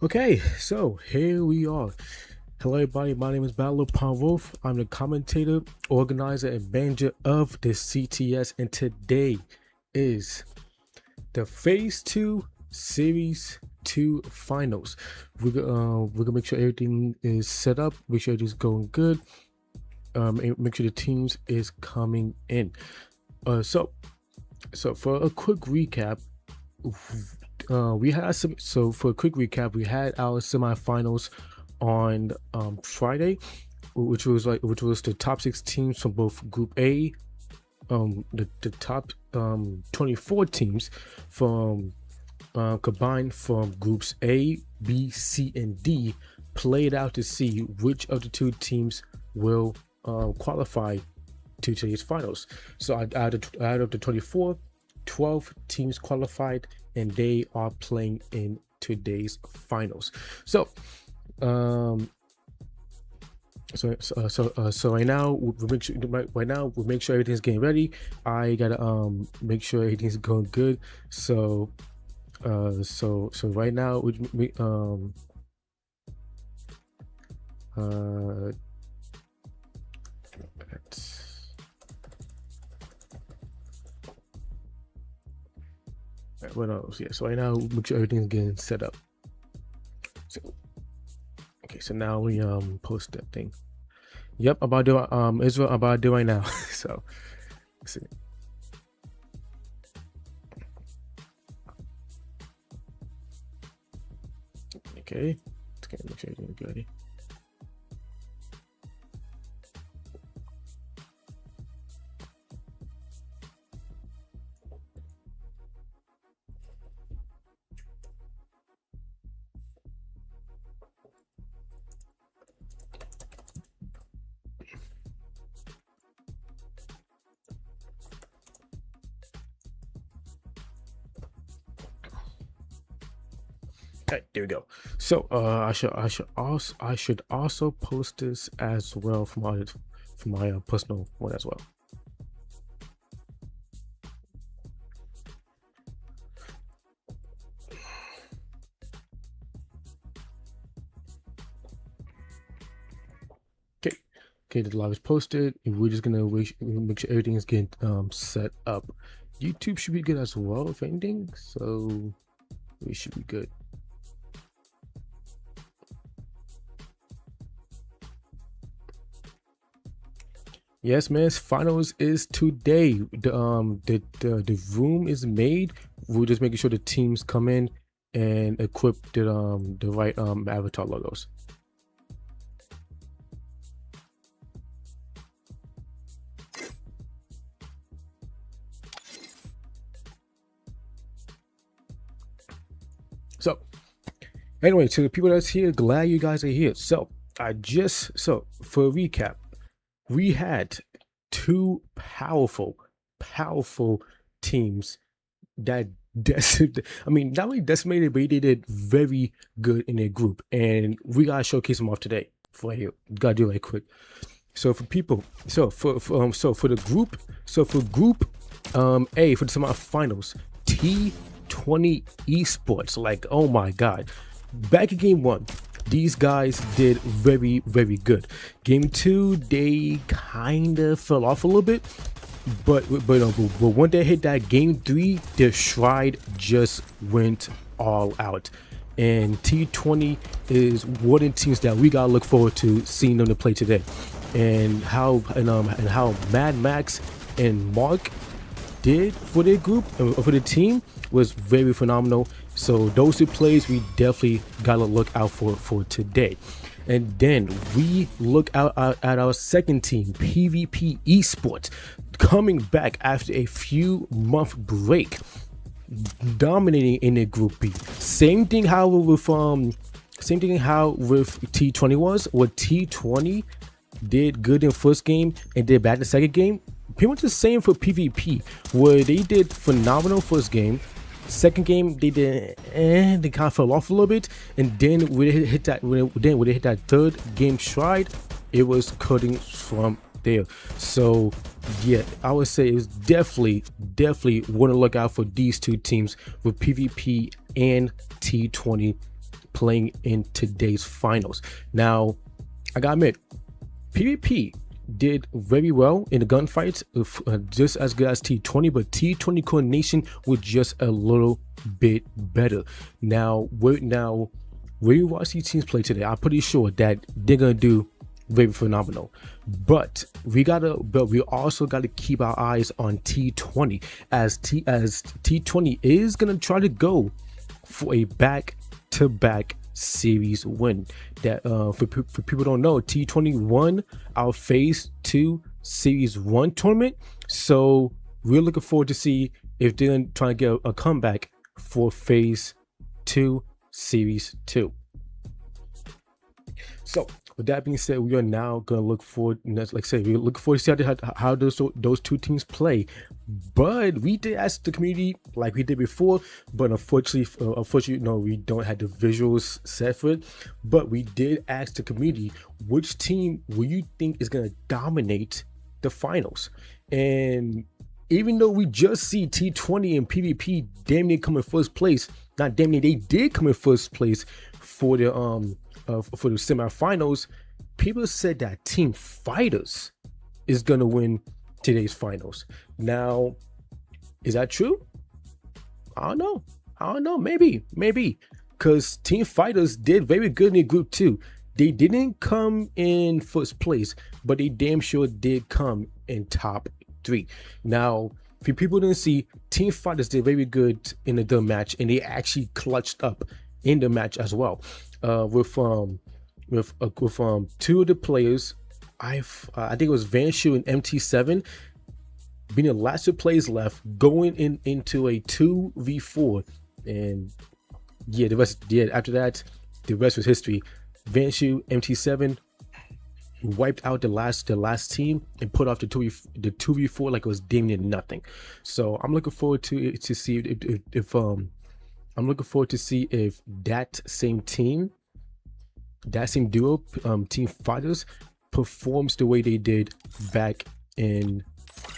Okay, so here we are. Hello, everybody. My name is Battle Wolf. I'm the commentator, organizer, and manager of the CTS, and today is the Phase 2 Series 2 Finals. We're gonna make sure everything is set up, make sure everything's going good, and make sure the teams is coming in. So for a quick recap, we had some. So for a quick recap, we had our semifinals on Friday, which was the top 6 teams from both Group A, the top 24 teams from combined from Groups A, B, C, and D played out to see which of the 2 teams will qualify to today's finals. So out of the 24, 12 teams qualified, and they are playing in today's finals. So right now we'll make sure everything's getting ready. I gotta make sure everything's going good. So right now we what else? Yeah, so right now make sure everything's getting set up. So okay, so now we post that thing. Yep, I'm about to do Israel, I'm about to do right now. So let's see. Okay, let's get make sure everything's ready. Okay, there we go. So I should also post this as well for my personal one as well. Okay, the live is posted. We're just gonna make sure everything is getting set up. YouTube should be good as well, if anything. So we should be good. Yes, man. Finals is today. The room is made. We're just making sure the teams come in and equip the right avatar logos. So anyway, to the people that's here, glad you guys are here. So for a recap, we had 2 powerful teams that not only decimated, but they did very good in their group, and we gotta showcase them off today. For here, gotta do it right quick. So for people, for the group, for Group A, for the semifinals, T20 Esports, like, oh my god, back in Game 1, these guys did very good. Game 2, they kind of fell off a little bit, but when they hit that Game 3, their stride just went all out. And T20 is one of the teams that we gotta look forward to seeing them to play today, and how Mad Max and Mark did for their group and for the team was very phenomenal. So those 2 plays we definitely gotta look out for today. And then we look out at our second team, PvP Esports, coming back after a few month break, dominating in their Group B. Same thing how with T20 was. What T20 did good in first game and did bad in the second game. Pretty much the same for PvP, where they did phenomenal first game. Second game they did, they kind of fell off a little bit, and then when they hit that third game stride, it was cutting from there. So yeah, I would say it's definitely want to look out for these 2 teams with PvP and T20 playing in today's finals. Now, I gotta admit, PvP did very well in the gunfights, just as good as T20, but T20 coordination was just a little bit better. Now when you watch these teams play today, I'm pretty sure that they're gonna do very phenomenal. But we also gotta keep our eyes on T20, as T20 is gonna try to go for a back-to-back series win. That for people who don't know, T20 won our phase 2 series 1 tournament, so we're looking forward to see if they're gonna try to get a comeback for phase 2 series 2. So with that being said, we are now gonna look forward, like I said, we look forward to see how those two teams play. But we did ask the community like we did before, but unfortunately, no, we don't have the visuals set for it. But we did ask the community, which team will you think is gonna dominate the finals? And even though we just see T20 and PvP damn near come in first place, not damn near, they did come in first place for the semifinals, people said that Team Fighters is gonna win today's finals. Now, is that true? I don't know. Maybe, because Team Fighters did very good in the group too. They didn't come in first place, but they damn sure did come in top 3. Now, if people didn't see, Team Fighters did very good in the match, and they actually clutched up in the match as well. With 2 of the players, I think it was Vanshu and MT7, being the last 2 players left, going into a 2v4, and after that, the rest was history. Vanshu, MT7 wiped out the last team and put off the 2v4 like it was damn near nothing. So I'm looking forward to see if I'm looking forward to see if that same duo, Team Fighters, performs the way they did back in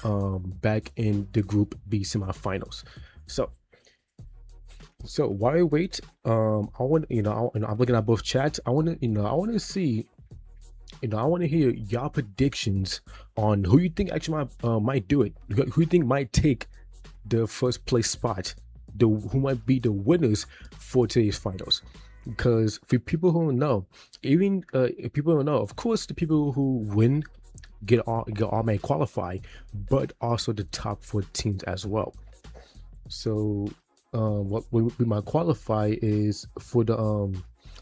the Group B semifinals. So while we wait, I want I'm looking at both chats. I want to see, I want to hear y'all predictions on who you think actually might do it, who you think might take the first place spot, who might be the winners for today's finals. Because for people who don't know, if people don't know, of course the people who win get automatically qualify, but also the top 4 teams as well. So what we might qualify is for the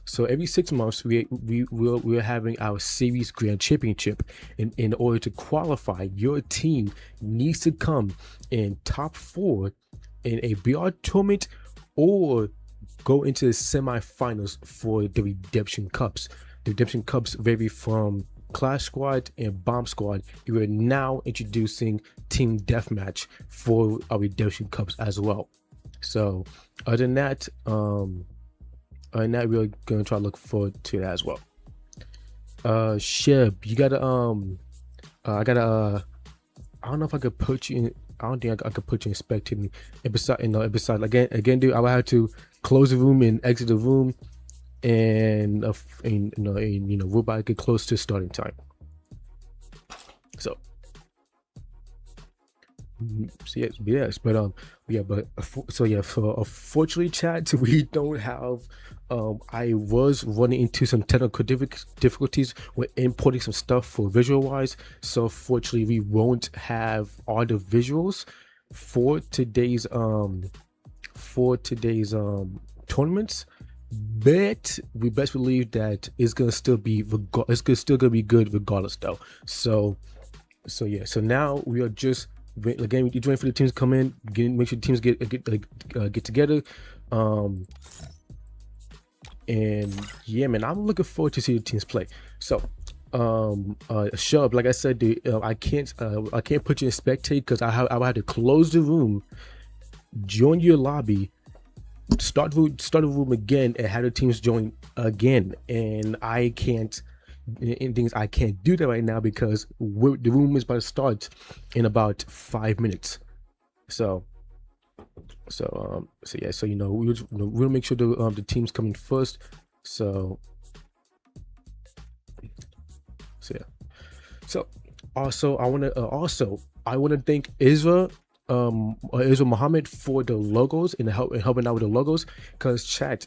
so every 6 months we're having our series grand championship, and in order to qualify, your team needs to come in top 4 in a BR tournament or go into the semifinals for the redemption cups. The redemption cups vary from Clash Squad and Bomb Squad. We are now introducing Team Deathmatch for our redemption cups as well. So other than that, we're gonna try to look forward to that as well. Sheb, you gotta I don't know if I could put you in. I don't think I could put you in spectating. And besides, again, dude, I would have to close the room and exit the room, and we're about to get close to starting time. So unfortunately, chat, we don't have. I was running into some technical difficulties with importing some stuff for visual wise, so unfortunately we won't have all the visuals for today's tournaments, but we best believe that it's gonna still be good regardless though. So now we are just, again, you're waiting for the teams to come in, make sure the teams get together, and yeah, man, I'm looking forward to see the teams play. So Shub, like I said, I can't put you in spectate because I had to close the room, join your lobby, start the room again, and have the teams join again, and I can't do that right now because the room is about to start in about 5 minutes. So So yeah, so we'll make sure the team's coming first. So yeah. So also I want to thank Israel Muhammad for the logos and helping out with the logos, because chat,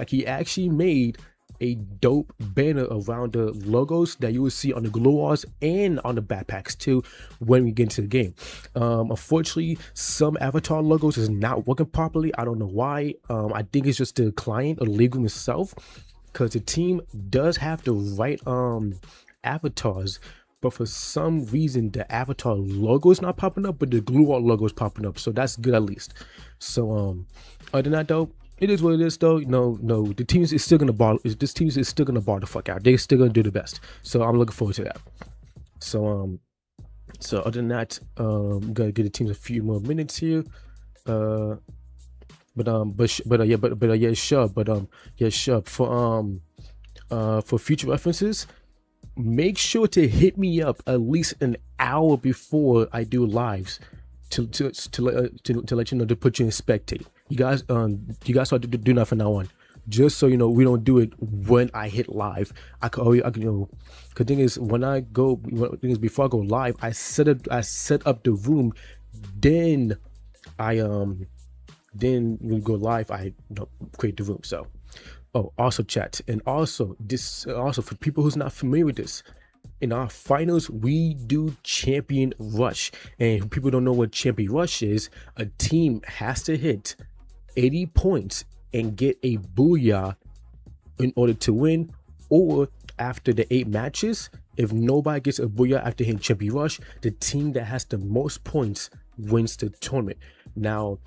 he actually made a dope banner around the logos that you will see on the glow walls and on the backpacks too when we get into the game. Unfortunately, some avatar logos is not working properly. I don't know why. I think it's just the client or the league room itself, because the team does have the right avatars, but for some reason the avatar logo is not popping up, but the glue wall logo is popping up, so that's good at least. So other than that though, it is what it is though. No, the team is still gonna ball. This team is still gonna ball the fuck out. They're still gonna do the best. So I'm looking forward to that. So other than that, gotta give the teams a few more minutes here. Yeah, sure. For future references, make sure to hit me up at least an hour before I do lives to let you know, to put you in spectate. You guys start to do that from now on, just so you know we don't do it when I hit live. I can the thing is, before I go live, I set up the room, then then we go live, I create the room. So also chat, and also for people who's not familiar with this, in our finals we do champion rush. And if people don't know what champion rush is, a team has to hit 80 points and get a booyah in order to win, or after the 8 matches, if nobody gets a booyah after hitting champion rush, the team that has the most points wins the tournament. Now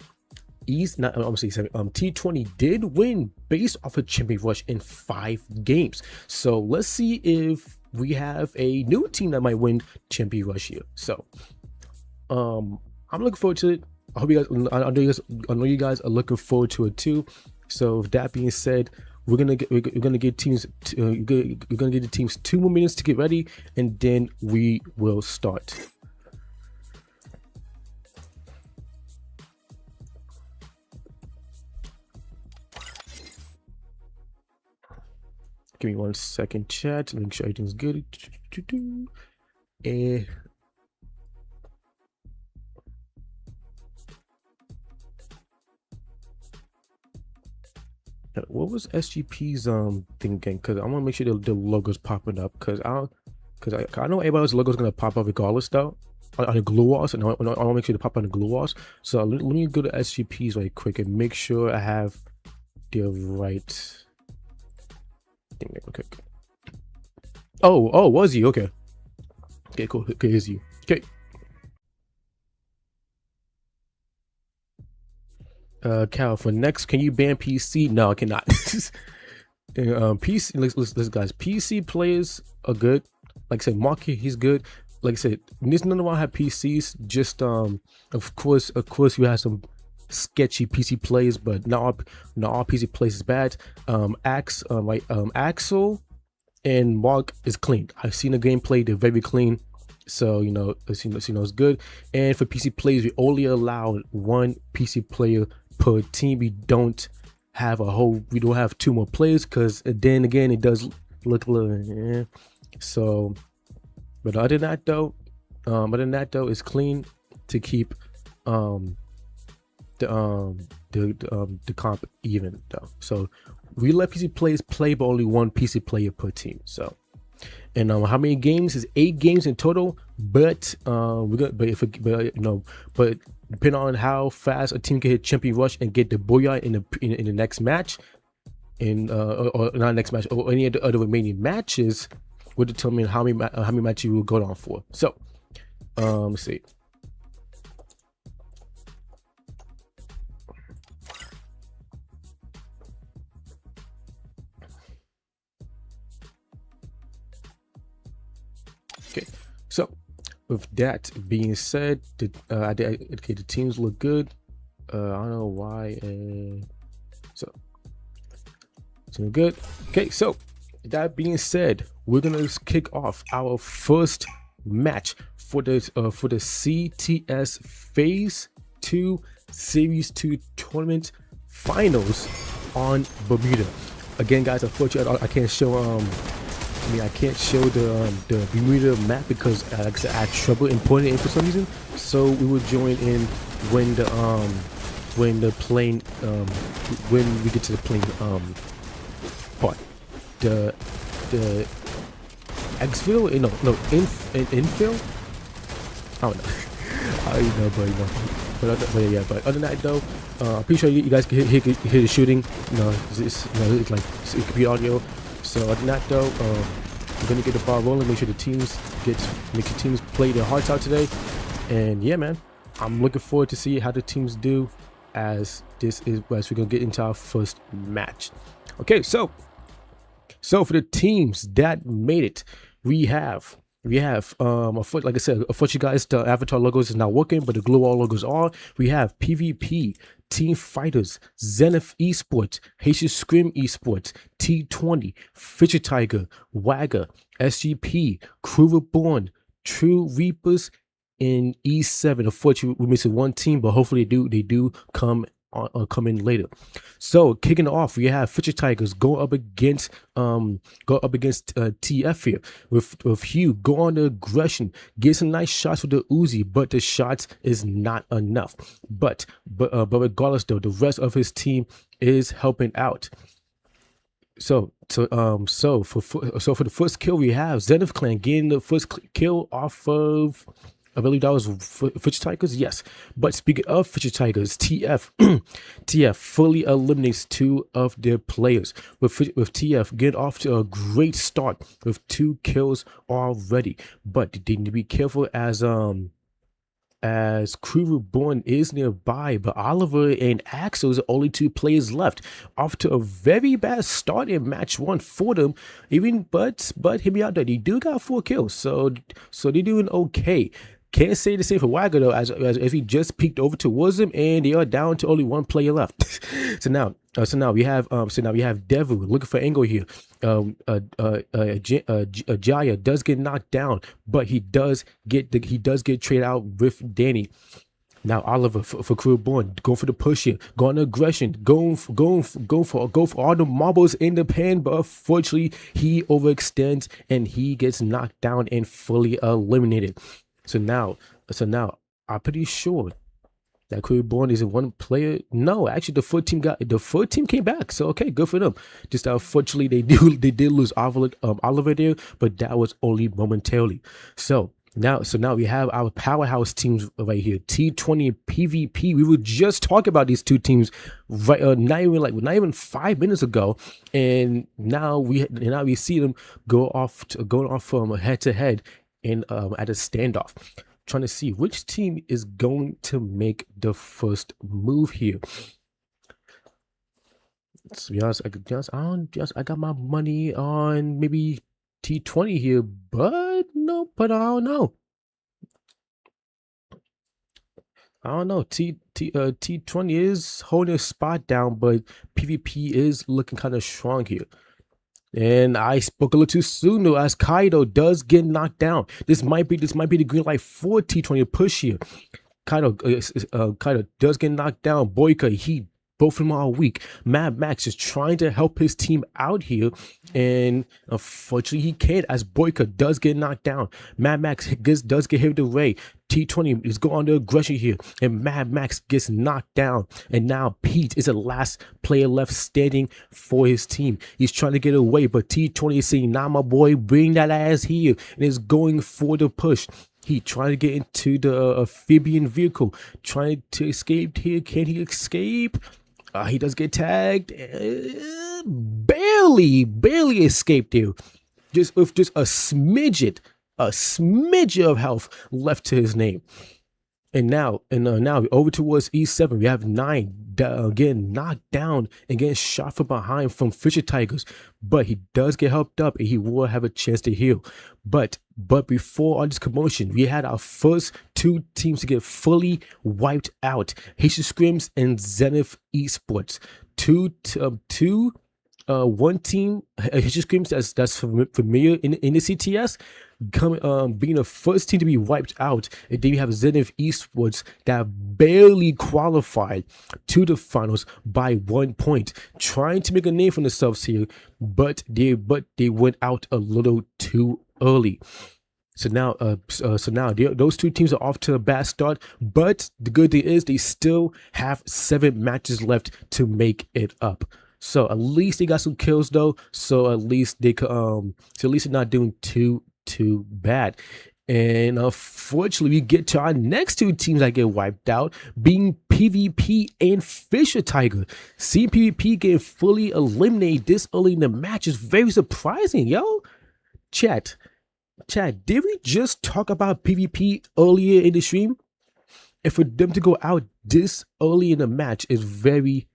T20 did win based off of champion rush in 5 games. So let's see if we have a new team that might win champion rush here. So I'm looking forward to it. I hope you guys, I know you guys are looking forward to it too. So with that being said, we're gonna give the teams 2 more minutes to get ready, and then we will start. Give me 1 second, chat. Make sure everything's good. What was SGP's thinking? Because I want to make sure the logo's popping up. Because I know everybody's logo's gonna pop up regardless though on the glue walls, and I want to make sure to pop on the glue walls. So let me go to SGP's right quick and make sure I have the right. Okay. Oh, was he? Okay, cool. Okay, is you? Okay. Cal, for next, can you ban PC? No, I cannot. PC, listen, guys. PC players are good. Like I said, Marky, he's good. Like I said, none of them have PCs. Just of course, you have some sketchy PC players, but not all PC players is bad. Axel and Mark is clean. I've seen the gameplay; they're very clean. So it's good. And for PC players, we only allow 1 PC player per team. We don't have 2 more players, because then again it does look a little So, but other than that though, it's clean to keep the comp even though. So we let PC players play, but only 1 PC player per team. So, and how many games is 8 games in total, but but depending on how fast a team can hit champion rush and get the booyah in the next match, or not next match, or any of the other remaining matches, will determine how many matches you will go on for. So let's see. Okay, so with that being said, the teams look good. I don't know why. So it's good. Okay, so that being said, we're gonna kick off our first match for the CTS Phase 2 Series 2 tournament finals on Bermuda. Again, guys, unfortunately, I can't show I can't show the Bermuda map because like I said, I had trouble importing it for some reason. So we will join in when the plane when we get to the plane part. The exfil, infill. I don't know. But other than that though, I'm pretty sure you guys can hear the shooting. It's like it could be audio. So other than that though, we're gonna get the ball rolling. Make sure the teams play their hearts out today. And yeah, man, I'm looking forward to see how the teams do as we're gonna get into our first match. Okay, so for the teams that made it, we have like I said, unfortunately guys, the avatar logos is not working, but the glue wall logos are. We have PvP, Team Fighters, Zenith Esports, Haitian Scrim Esports, T20, Fisher Tiger, Wagger, SGP, Crew Reborn, True Reapers, and E7. Unfortunately, we're missing one team, but hopefully they do come in later. So kicking off, we have Fisher Tigers go up against TF here with Hugh. Go on the aggression, get some nice shots with the Uzi, but the shots is not enough. But regardless though, the rest of his team is helping out. So for the first kill, we have Zenith Clan getting the first kill off of, I believe that was Fisher Tigers, yes. But speaking of Fisher Tigers, TF fully eliminates 2 of their players. With TF getting off to a great start with 2 kills already. But they need to be careful as Crew Reborn is nearby, but Oliver and Axel is the only 2 players left. Off to a very bad start in match 1 for them. But hear me out there, they do got 4 kills, so they're doing okay. Can't say the same for Wagger though, as he just peeked over towards him, and they are down to only 1 player left. so now we have Devu looking for angle here. Jaya does get knocked down, but he does get traded out with Danny. Now Oliver for Crew Born, going for the push here, going to aggression, going for all the marbles in the pan, but unfortunately he overextends and he gets knocked down and fully eliminated. So now I'm pretty sure that Crew Born is 1 player. No, actually the 4 team came back. So okay, good for them. Just unfortunately they did lose Oliver there, but that was only momentarily. So now we have our powerhouse teams right here, T20 and PvP. We were just talking about these 2 teams right not even 5 minutes ago, and now we see them going off from head to head in at a standoff, trying to see which team is going to make the first move here. To be honest, I got my money on maybe T20 here, but I don't know. T20 is holding a spot down, but PvP is looking kind of strong here. And I spoke a little too soon though, as Kaido does get knocked down. This might be the green light for T20 push here. Kaido does get knocked down. Boyka, both of them are weak. Mad Max is trying to help his team out here, and unfortunately he can't, as Boyka does get knocked down. Mad Max does get hit with the ray. T20 is going on the aggression here, and Mad Max gets knocked down. And now Pete is the last player left standing for his team. He's trying to get away, but T20 is saying, "Nah, my boy, bring that ass here," and is going for the push. He trying to get into the amphibian vehicle, trying to escape here. Can he escape? He does get tagged. Barely escaped there. Just with just a smidget of health left to his name. And now over towards E7, we have 9 again knocked down and getting shot from behind from Fisher Tigers, but he does get helped up and he will have a chance to heal. But before all this commotion, we had our first 2 teams to get fully wiped out: Haitian Scrims and Zenith Esports. Two one team, History Screams, that's familiar in the CTS, being the first team to be wiped out, and then you have Zenith Esports that barely qualified to the finals by 1 point, trying to make a name for themselves here, but they went out a little too early. So now, those two teams are off to a bad start. But the good thing is they still have 7 matches left to make it up. So at least they got some kills though. So at least they could so at least they're not doing too bad. And unfortunately, we get to our next two teams that get wiped out, being PvP and Fisher Tiger. Seeing PvP get fully eliminated this early in the match is very surprising, yo. Chat, did we just talk about PvP earlier in the stream? And for them to go out this early in the match is very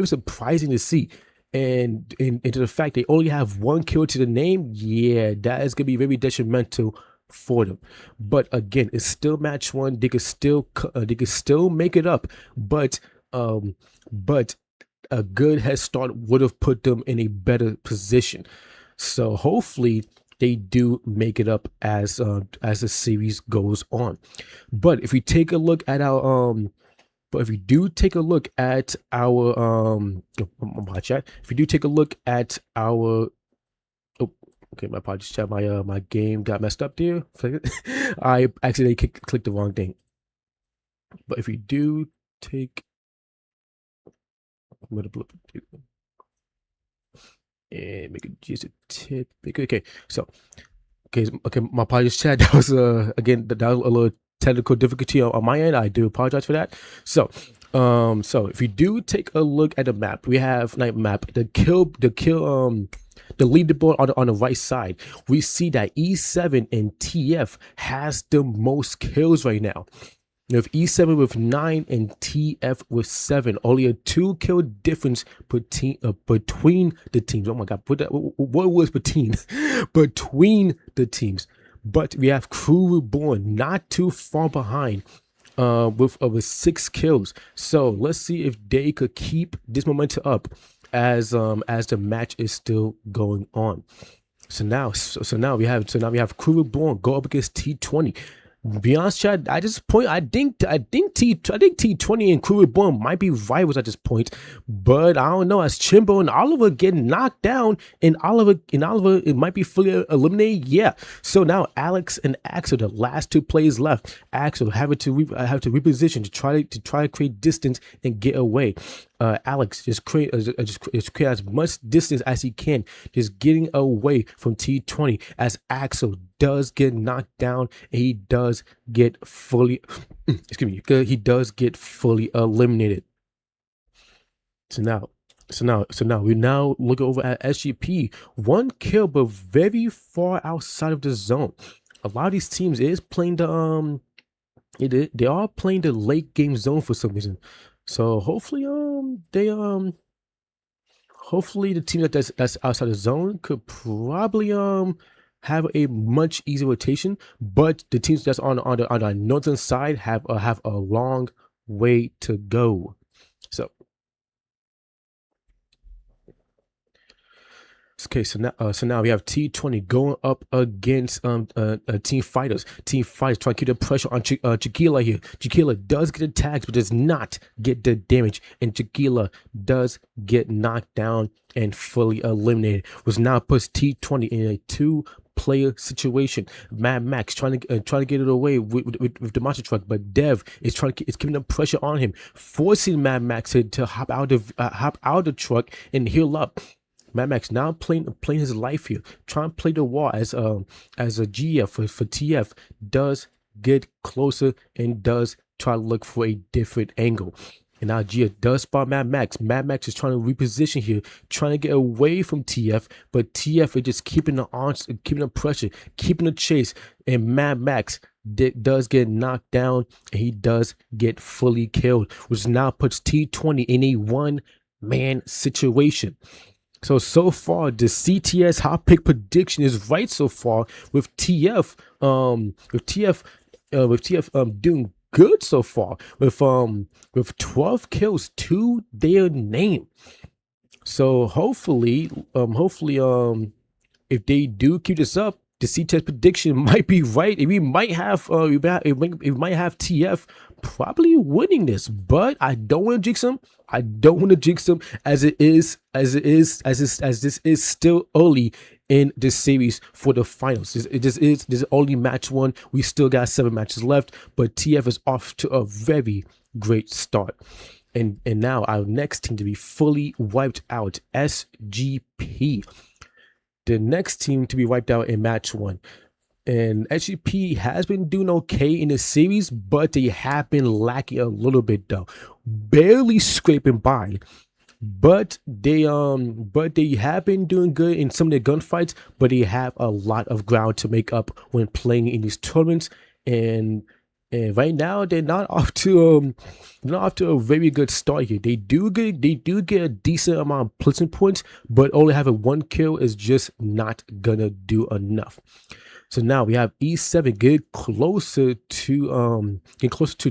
surprising to see. And to the fact they only have 1 kill to the name, yeah, that is gonna be very detrimental for them. But again, it's still match 1. They could still make it up, but a good head start would have put them in a better position. So hopefully they do make it up as the series goes on. But if we take a look at our if we do take a look at our my chat, if we do take a look at our okay, my apologies, chat, my game got messed up there. I accidentally clicked the wrong thing. But if we do take and make it just a tip. Okay, so okay, my apologies, chat. That was again that was a little technical difficulty on my end. I do apologize for that. So if we do take a look at the map, we have the leaderboard on the right side. We see that E7 and TF has the most kills right now. You have E7 with 9 and TF with 7. Only a 2 kill difference between the teams. Oh my god, what was between the teams? But we have Crew Reborn not too far behind with over 6 kills. So let's see if they could keep this momentum up as the match is still going on. So now we have Crew Reborn go up against T20. Be honest, chat, I think T20 and Crew Reborn might be rivals at this point, but I don't know. As Chimbo and Oliver get knocked down, and Oliver it might be fully eliminated. Yeah. So now Alex and Axel, the last 2 players left. Axel have to reposition to try to create distance and get away. Alex just create as much distance as he can, just getting away from T20 as Axel does get knocked down and he does get fully eliminated. So now we now look over at SGP. 1 kill, but very far outside of the zone. A lot of these teams is playing the they are playing the late game zone for some reason. So hopefully hopefully the team that's outside the zone could probably have a much easier rotation, but the teams that's on the northern side have a long way to go. So now we have T20 going up against Team Fighters. Team Fighters trying to keep the pressure on Chiquila here. Chiquila does get attacked, but does not get the damage, and Chiquila does get knocked down and fully eliminated, which now puts T20 in a 2-player situation. Mad Max trying to get it away with the monster truck, but Dev is keeping the pressure on him, forcing Mad Max to hop out of the truck and heal up. Mad Max now playing his life here, trying to play the wall as a GF for TF does get closer and does try to look for a different angle. And now GF does spot Mad Max. Mad Max is trying to reposition here, trying to get away from TF, but TF is just keeping the pressure, keeping the chase, and Mad Max does get knocked down and he does get fully killed, which now puts T20 in a 1-man situation. So far the CTS hot pick prediction is right so far, with TF doing good so far with 12 kills to their name. So hopefully, if they do keep this up, the C-test prediction might be right, and we might have TF probably winning this. But I don't want to jinx them. I don't want to jinx them as this is still early in this series for the finals. This is only match one. We still got 7 matches left, but TF is off to a very great start. And now our next team to be fully wiped out, SGP. The next team to be wiped out in match one. And SGP has been doing okay in the series, but they have been lacking a little bit though. Barely scraping by. But they have been doing good in some of their gunfights, but they have a lot of ground to make up when playing in these tournaments. And right now they're not off to a very good start here. They do get a decent amount of placement points, but only having 1 kill is just not gonna do enough. So now we have E7 getting closer to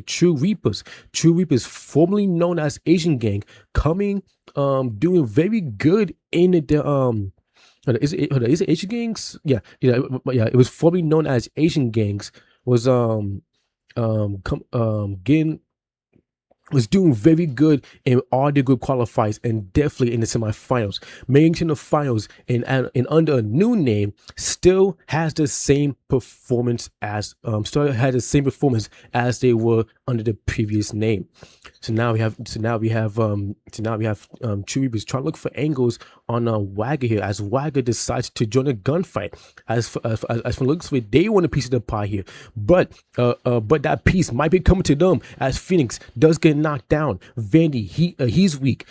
True Reapers. True Reapers, formerly known as Asian Gang, coming doing very good in the is it Asian Gangs? Yeah. It was formerly known as Asian Gangs. Was doing very good in all the group qualifiers and definitely in the semifinals. Making it to the finals and under a new name, still has the same performance as they were under the previous name. So now we have True Reapers trying to look for angles on Wagger here, as Wagger decides to join a gunfight. As for looks like they want a piece of the pie here, but that piece might be coming to them as Phoenix does get knocked down. Vandy, he's weak.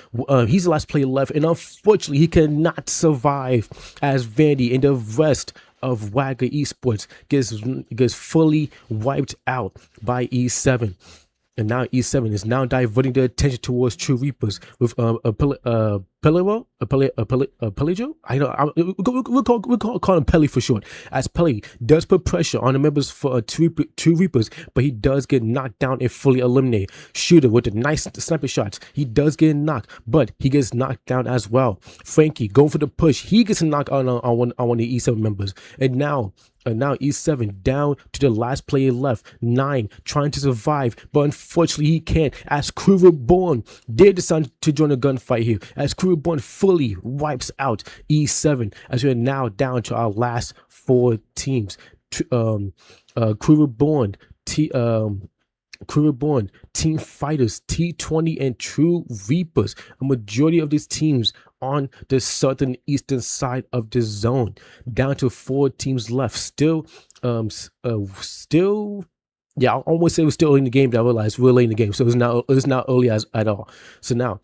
He's the last player left, and unfortunately he cannot survive as Vandy and the rest of Wagger Esports gets fully wiped out by E7. And now E7 is now diverting their attention towards True Reapers with Pelajo. I know we'll call him Pelly for short. As Pelly does put pressure on the members for True Reapers, but he does get knocked down and fully eliminated. Shooter with the nice sniper shots, he does get knocked, but he gets knocked down as well. Frankie going for the push, he gets a knock on one of the E7 members, and now E7 down to the last player left, 9, trying to survive, but unfortunately he can't, as Crew Reborn did decide to join a gunfight here, as Crew Reborn fully wipes out E7, as we're now down to our last 4 teams. Crew Reborn, Team Fighters, T20, and True Reapers. A majority of these teams on the southern eastern side of the zone. Down to 4 teams left. Still, yeah, I almost say it was still early in the game, but I realized we're late in the game, so it's not early at all. So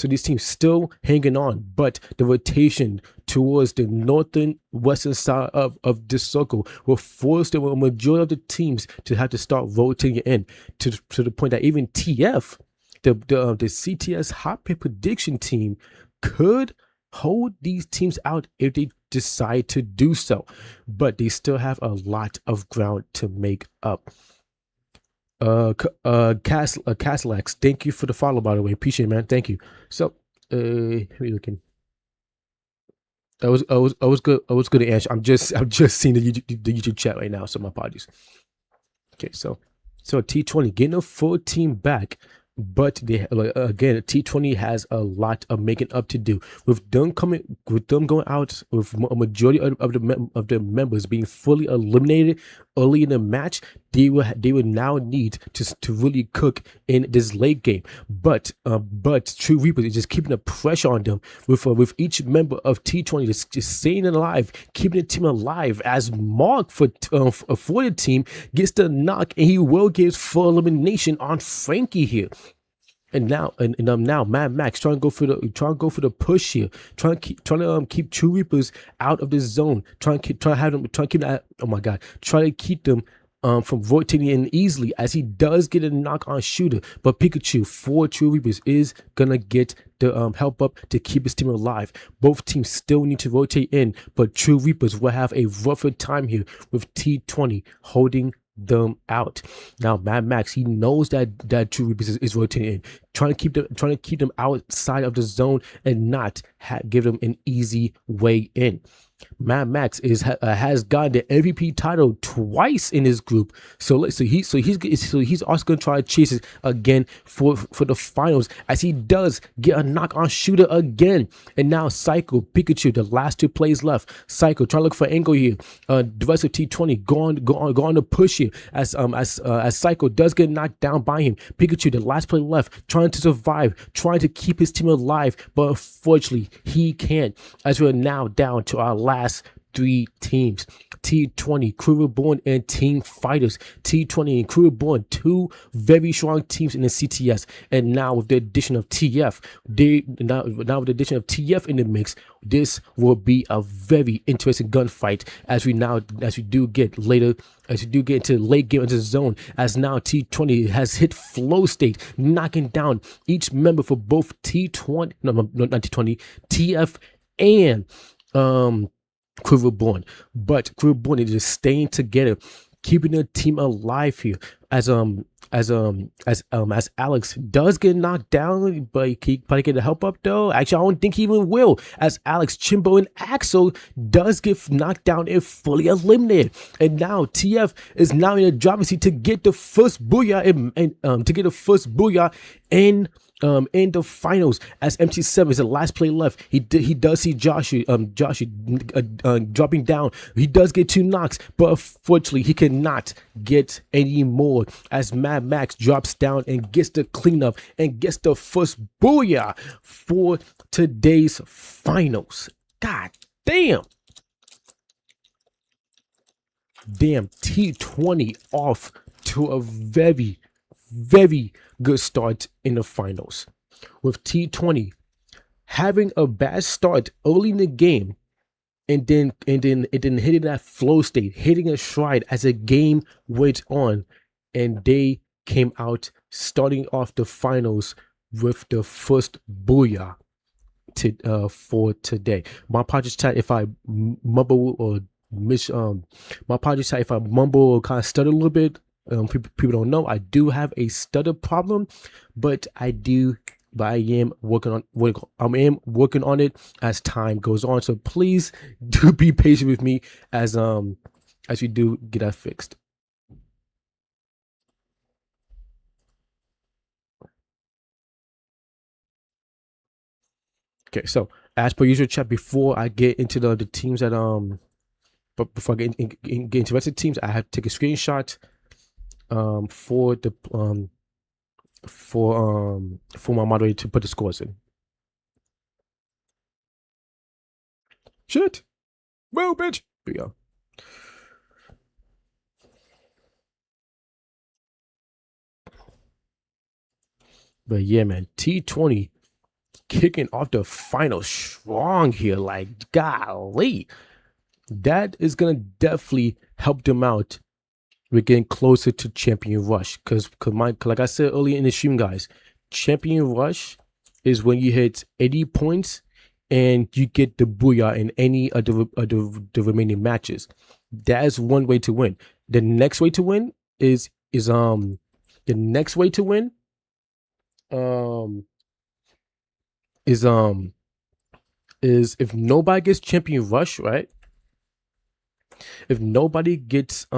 these teams still hanging on, but the rotation towards the northern western side of this circle will force a majority of the teams to have to start rotating in to the point that even TF, the CTS hot pick prediction team, could hold these teams out if they decide to do so, but they still have a lot of ground to make up. Castlex, thank you for the follow, by the way. Appreciate it, man. Thank you. So here we looking. I was good to answer. I'm just seeing the YouTube chat right now, so my apologies. Okay, so T20 getting a full team back, but they again T20 has a lot of making up to do with them going out with a majority of the members being fully eliminated early in the match. They would now need to really cook in this late game, but True Reapers is just keeping the pressure on them with each member of T20 just staying alive, keeping the team alive. As Mark for the team gets the knock, and he will get full elimination on Frankie here. And now Mad Max trying to go for the push here, trying to keep True Reapers out of the zone, trying to keep them from rotating in easily, as he does get a knock on Shooter, but Pikachu for True Reapers is gonna get the help up to keep his team alive. Both teams still need to rotate in, but True Reapers will have a rougher time here with T20 holding them out. Now Mad Max, he knows that True Reapers is rotating in. trying to keep them outside of the zone and not give them an easy way in. Mad Max has gotten the MVP title twice in his group, so he's also going to try to chase it again for the finals, as he does get a knock on Shooter again. And now Psycho, Pikachu, the last two plays left. Psycho trying to look for angle here. The rest of T20 go on to push here as Psycho does get knocked down by him. Pikachu, the last play left, trying to survive, trying to keep his team alive, but unfortunately he can't, as we're now down to our last three teams: T20, Crew Reborn, and Team Fighters. T20 and Crew Reborn, two very strong teams in the CTS, and now with the addition of TF, now with the addition of TF in the mix, this will be a very interesting gunfight as we do get into late game into the zone, as now T20 has hit flow state, knocking down each member for both T20, not T20, TF and Crew Reborn. But Crew Reborn is just staying together, keeping the team alive here. As Alex does get knocked down, but he probably get the help up though. Actually, I don't think he even will, as Alex, Chimbo, and Axel does get knocked down and fully eliminated. And now TF is now in a driving seat to get the first booyah in the finals, as MC7 is the last play left. He does see Josh dropping down. He does get 2 knocks, but unfortunately he cannot get any more, as Mad Max drops down and gets the cleanup and gets the first booyah for today's finals. God damn. T20 off to a very, very good start in the finals, with T20 having a bad start early in the game, and then hitting that flow state, hitting a stride as the game went on, and they came out starting off the finals with the first booyah for today. My apologies, chat, if I mumble or my apologies, chat, if I mumble or kind of stutter a little bit. People don't know I do have a stutter problem, but I am working on it as time goes on. So please do be patient with me as we do get that fixed. Okay, so as per usual, chat, before I get into the teams that but before I get into the rest of the teams, I have to take a screenshot for my moderator to put the scores in. Shit. Well, bitch. Here we go. But yeah, man, T20 kicking off the final strong here. Like, golly, that is gonna definitely help them out. We're getting closer to Champion Rush, because like I said earlier in the stream, guys, Champion Rush is when you hit 80 points and you get the booyah in any of the remaining matches. That is one way to win. The next way to win is if nobody gets Champion Rush, right? If nobody gets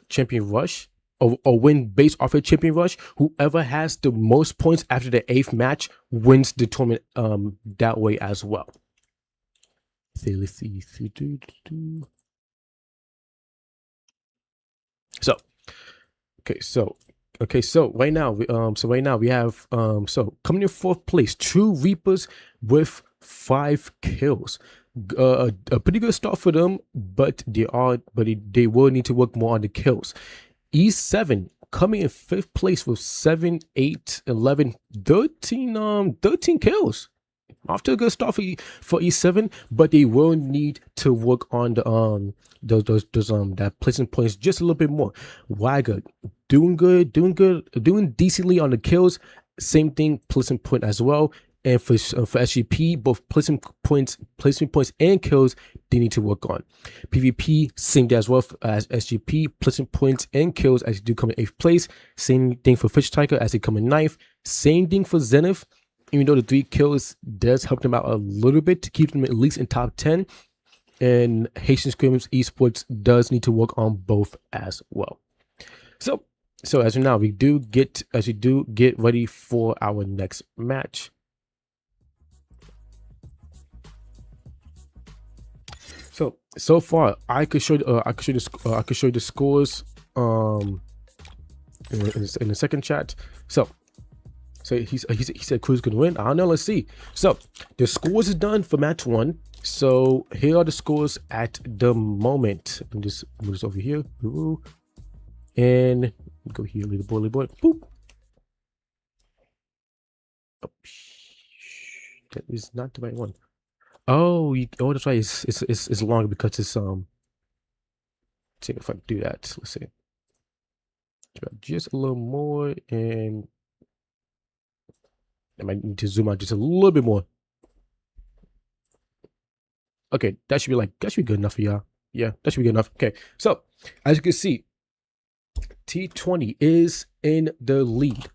Champion Rush or win based off of Champion Rush, whoever has the most points after the 8th match wins the tournament that way as well. Let's see. So right now we have coming in 4th place, True Reapers with 5 kills. A pretty good start for them, but they will need to work more on the kills. E7 coming in 5th place with 7, 8, 11, 13 kills. Off to a good start for E7, but they will need to work on the that placement points just a little bit more. Wagger doing decently on the kills. Same thing, placement point as well. And for SGP, both placement points and kills, they need to work on. PvP, same day as well as SGP, placement points and kills as they do come in 8th place. Same thing for Fish Tiger as they come in 9th. Same thing for Zenith. Even though the 3 kills does help them out a little bit to keep them at least in top 10. And Haitian Scrimmage Esports does need to work on both as well. So as of now, we do get ready for our next match. So far, I could show you the scores in the second chat. So he said Crew's gonna win. I don't know. Let's see. So the scores is done for match 1. So here are the scores at the moment. I'm just move this over here. Ooh. And go here, leaderboard. Boop. Oh, that is not the right one. Oh, that's right. It's longer because it's Let's see if I can do that. Let's see. Just a little more, and I might need to zoom out just a little bit more. Okay, that should be good enough for y'all. Yeah, that should be good enough. Okay, so as you can see, T20 is in the lead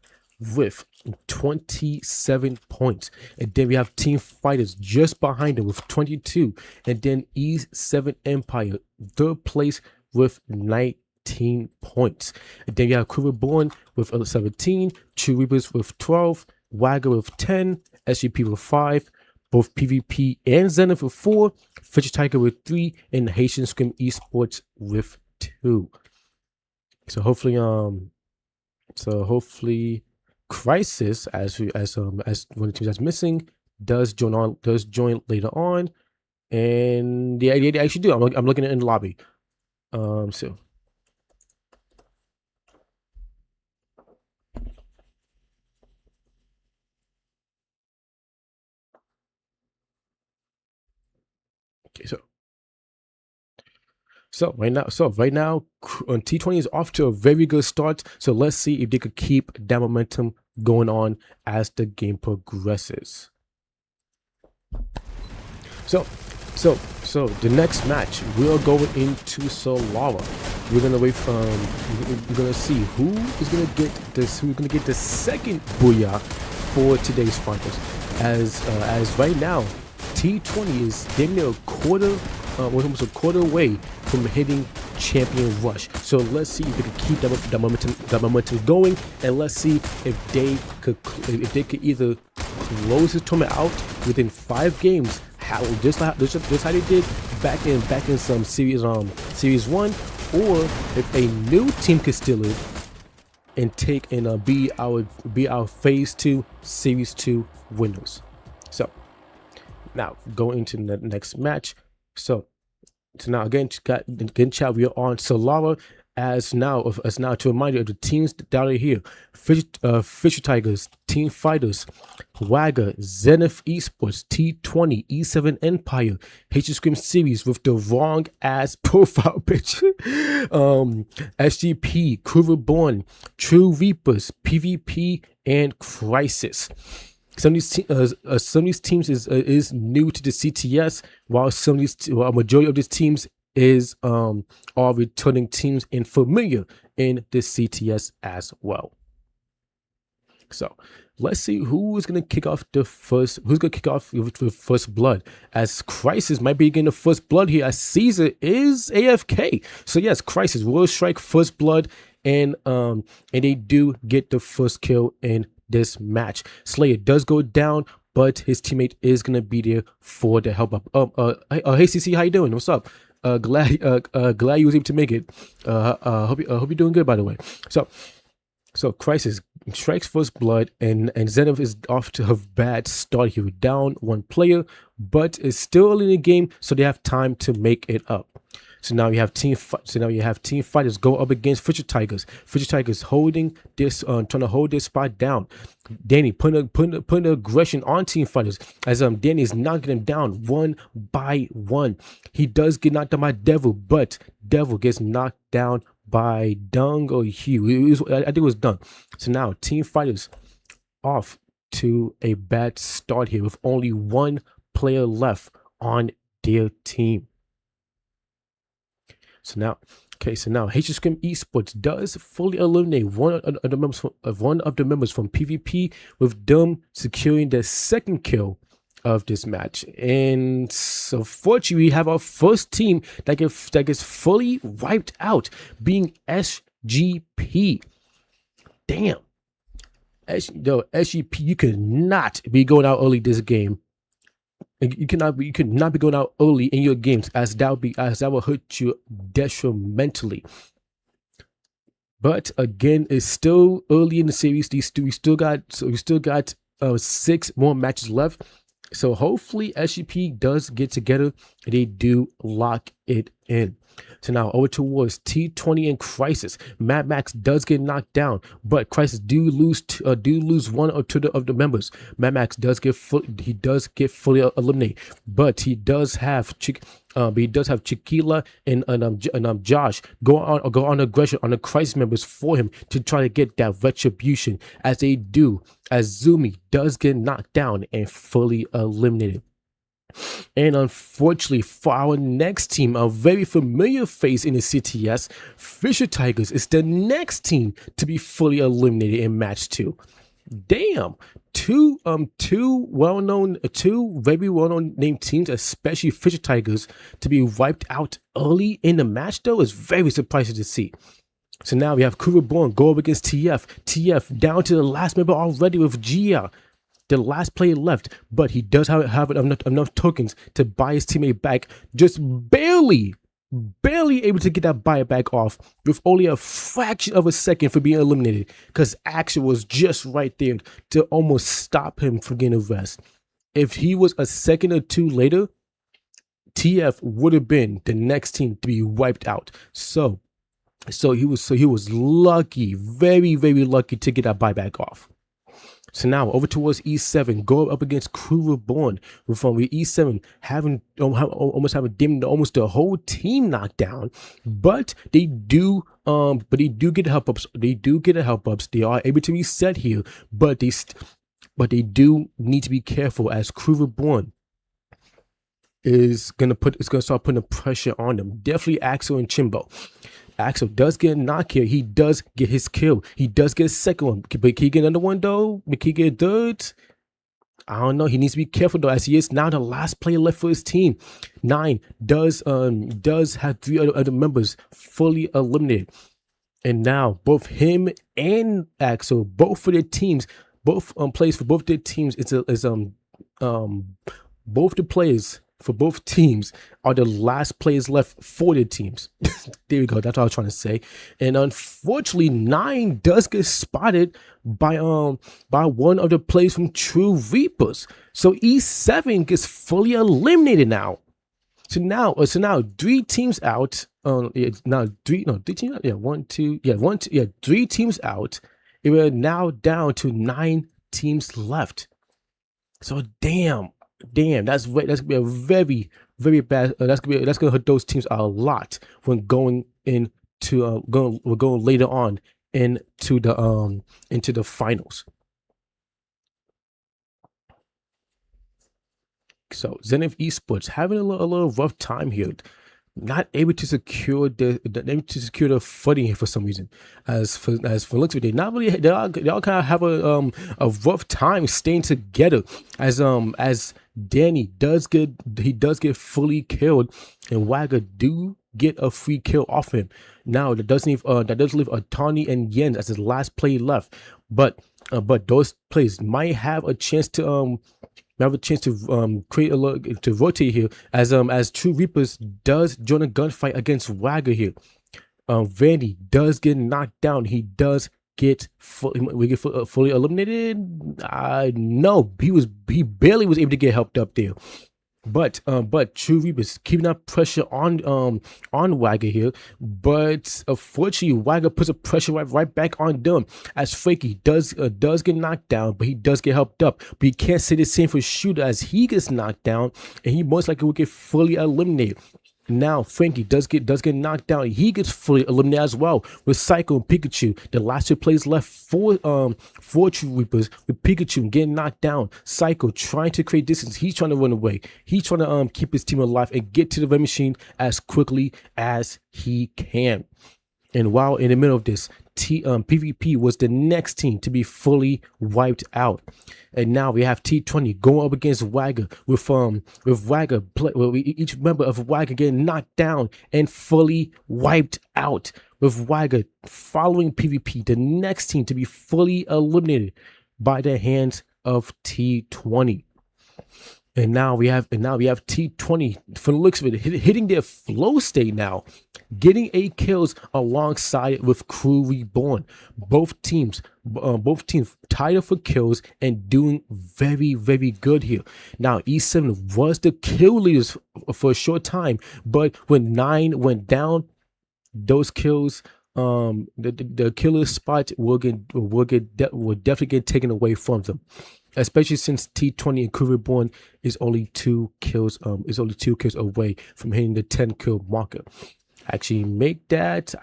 with 27 points, and then we have Team Fighters just behind them with 22, and then E7 Empire third place with 19 points, and then we have Caliberonic with 17, True Reapers with 12, Wagger with 10, SGP with 5, both PvP and Zenith with 4, Fisher Tiger with 3, and Haitian Scrim Esports with 2. So hopefully Crisis, as one of the teams that's missing, does join later on, and yeah, they actually do. I'm looking at it in the lobby. So okay, so right now, T20 is off to a very good start. So let's see if they could keep that momentum going on as the game progresses. So the next match, we're going into Solara. We're gonna see who is gonna get this. Who's gonna get the second booyah for today's finals? As right now, T20 is damn near almost a quarter away from hitting Champion Rush. So let's see if they can keep that momentum going, and let's see if they could either close the tournament out within 5 games, just how they did back in some series 1, or if a new team could steal it and take and be our phase 2 series 2 winners. So now going into the next match. So now again, chat, we are on Solara. As now to remind you of the teams that are here: Fisher Tigers, Team Fighters, Wagger, Zenith Esports, T20, E7 Empire, Haitian Scrim Series with the wrong ass profile picture, SGP, Caliberonic, True Reapers, PvP, and Crisis. Some of these teams is new to the CTS, while a majority of these teams is are returning teams and familiar in the CTS as well. So let's see who's gonna kick off with first blood, as Crisis might be getting the first blood here, as Caesar is AFK. So yes, Crisis will strike first blood, and they do get the first kill in this match. Slayer does go down, but his teammate is gonna be there for the help up. Hey CC, how you doing? What's up? Glad you was able to make it. Hope you're doing good, by the way. So Crisis strikes first blood, and Zenith is off to a bad start here, down 1 player, but it's still early in the game, so they have time to make it up. So now you have Team Fighters go up against Fisher Tigers. Fisher Tigers holding this, trying to hold this spot down. Danny putting aggression on Team Fighters, as Danny is knocking them down 1 by 1. He does get knocked down by Devil, but Devil gets knocked down by Dung or Hugh. I think it was Dung. So now Team Fighters off to a bad start here with only 1 player left on their team. So Okay, so now HQ Scrim Esports does fully eliminate one of the members from PvP, with them securing the second kill of this match. And so fortunately, we have our first team that gets fully wiped out, being SGP. Damn. SGP, you could not be going out early this game. You could not be going out early in your games, as that will hurt you detrimentally. But again, it's still early in the series. We still got 6 more matches left. So hopefully SGP does get together and they do lock it in. So now over towards T20 and Crisis. Mad Max does get knocked down, but Crisis do lose one or two of the members. Mad Max does get fully eliminated, but he does have Chiquila and Josh go on aggression on the Crisis members for him to try to get that retribution, as they do, as Zumi does get knocked down and fully eliminated. And unfortunately for our next team, a very familiar face in the CTS, Fisher Tigers is the next team to be fully eliminated in match 2. Damn, two very well-known named teams, especially Fisher Tigers, to be wiped out early in the match though is very surprising to see. So now we have Caliberonic go up against TF. TF down to the last member already with Gia, the last player left, but he does have enough tokens to buy his teammate back, just barely able to get that buy back off with only a fraction of a second for being eliminated, because Action was just right there to almost stop him from getting a rest. If he was a second or two later, TF would have been the next team to be wiped out. So he was lucky, very, very lucky to get that buyback off. So now over towards E7, go up against Crew Reborn, with E7 almost the whole team knocked down, but they do get help ups. They are able to reset here, but they do need to be careful, as Crew Reborn is gonna start putting the pressure on them. Definitely Axel and Chimbo. Axel does get a knock here. He does get his kill. He does get a second one. But can he get another one though? Can he get a third? I don't know. He needs to be careful though, as he is now the last player left for his team. 9 does have 3 other members fully eliminated. And now both him and Axel, both for their teams, both plays for both their teams, both the players for both teams are the last players left for their teams. There we go. That's what I was trying to say. And unfortunately, 9 does get spotted by one of the players from True Reapers. So E7 gets fully eliminated now. So now 3 teams out. 3 teams out. Yeah, 1, 2. Yeah, 1, 2. Yeah, 3 teams out. We're now down to 9 teams left. So damn, that's gonna be a very, very bad. That's gonna hurt those teams a lot when going into going later on into the finals. So Zenith Esports having a little rough time here, not able to secure the footing here for some reason. As for looks of it, they all kind of have a rough time staying together, as Danny does get fully killed, and Wagger do get a free kill off him. Now that does leave Atani and Jens as his last play left, but those players might have a chance to create to rotate here, as True Reapers does join a gunfight against Wagger here. Vandy does get knocked down. He does get fully eliminated. No, he barely was able to get helped up there. But True Reapers keeping that pressure on Wagger here. But unfortunately, Wagger puts a pressure right back on them, as Fakey does get knocked down, but he does get helped up. But he can't say the same for Shooter, as he gets knocked down and he most likely will get fully eliminated. Now Frankie does get knocked down. He gets fully eliminated as well with Psycho and Pikachu. The last two plays left for True Reapers with Pikachu getting knocked down. Psycho trying to create distance. He's trying to run away. He's trying to keep his team alive and get to the red machine as quickly as he can. And while in the middle of this, PvP was the next team to be fully wiped out. And now we have T20 going up against Wagger with Wagger each member of Wagger getting knocked down and fully wiped out. With Wagger following PvP, the next team to be fully eliminated by the hands of T20. And now we have T20 from the looks of it hitting their flow state now, getting 8 kills alongside with Crew Reborn. Both teams tied up for kills and doing very, very good here. Now E7 was the kill leaders for a short time, but when 9 went down, those kills, the killer spot will definitely get taken away from them. Especially since T20 and Crew Reborn is only 2 kills away from hitting the 10 kill marker. Actually, make that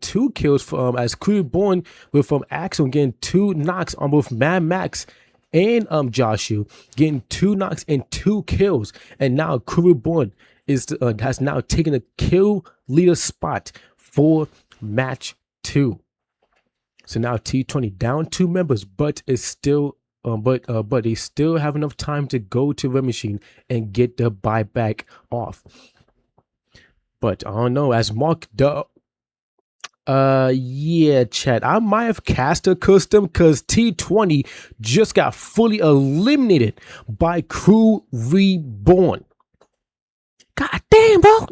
2 kills for as Crew Reborn with Axel getting 2 knocks on both Mad Max and Joshua, getting 2 knocks and 2 kills, and now Crew Reborn has now taken a kill leader spot for match 2. So now T20 down 2 members, but it's still but they still have enough time to go to Red Machine and get the buyback off. But I don't know, as Mark yeah, chat, I might have cast a custom because T20 just got fully eliminated by Crew Reborn. God damn, bro.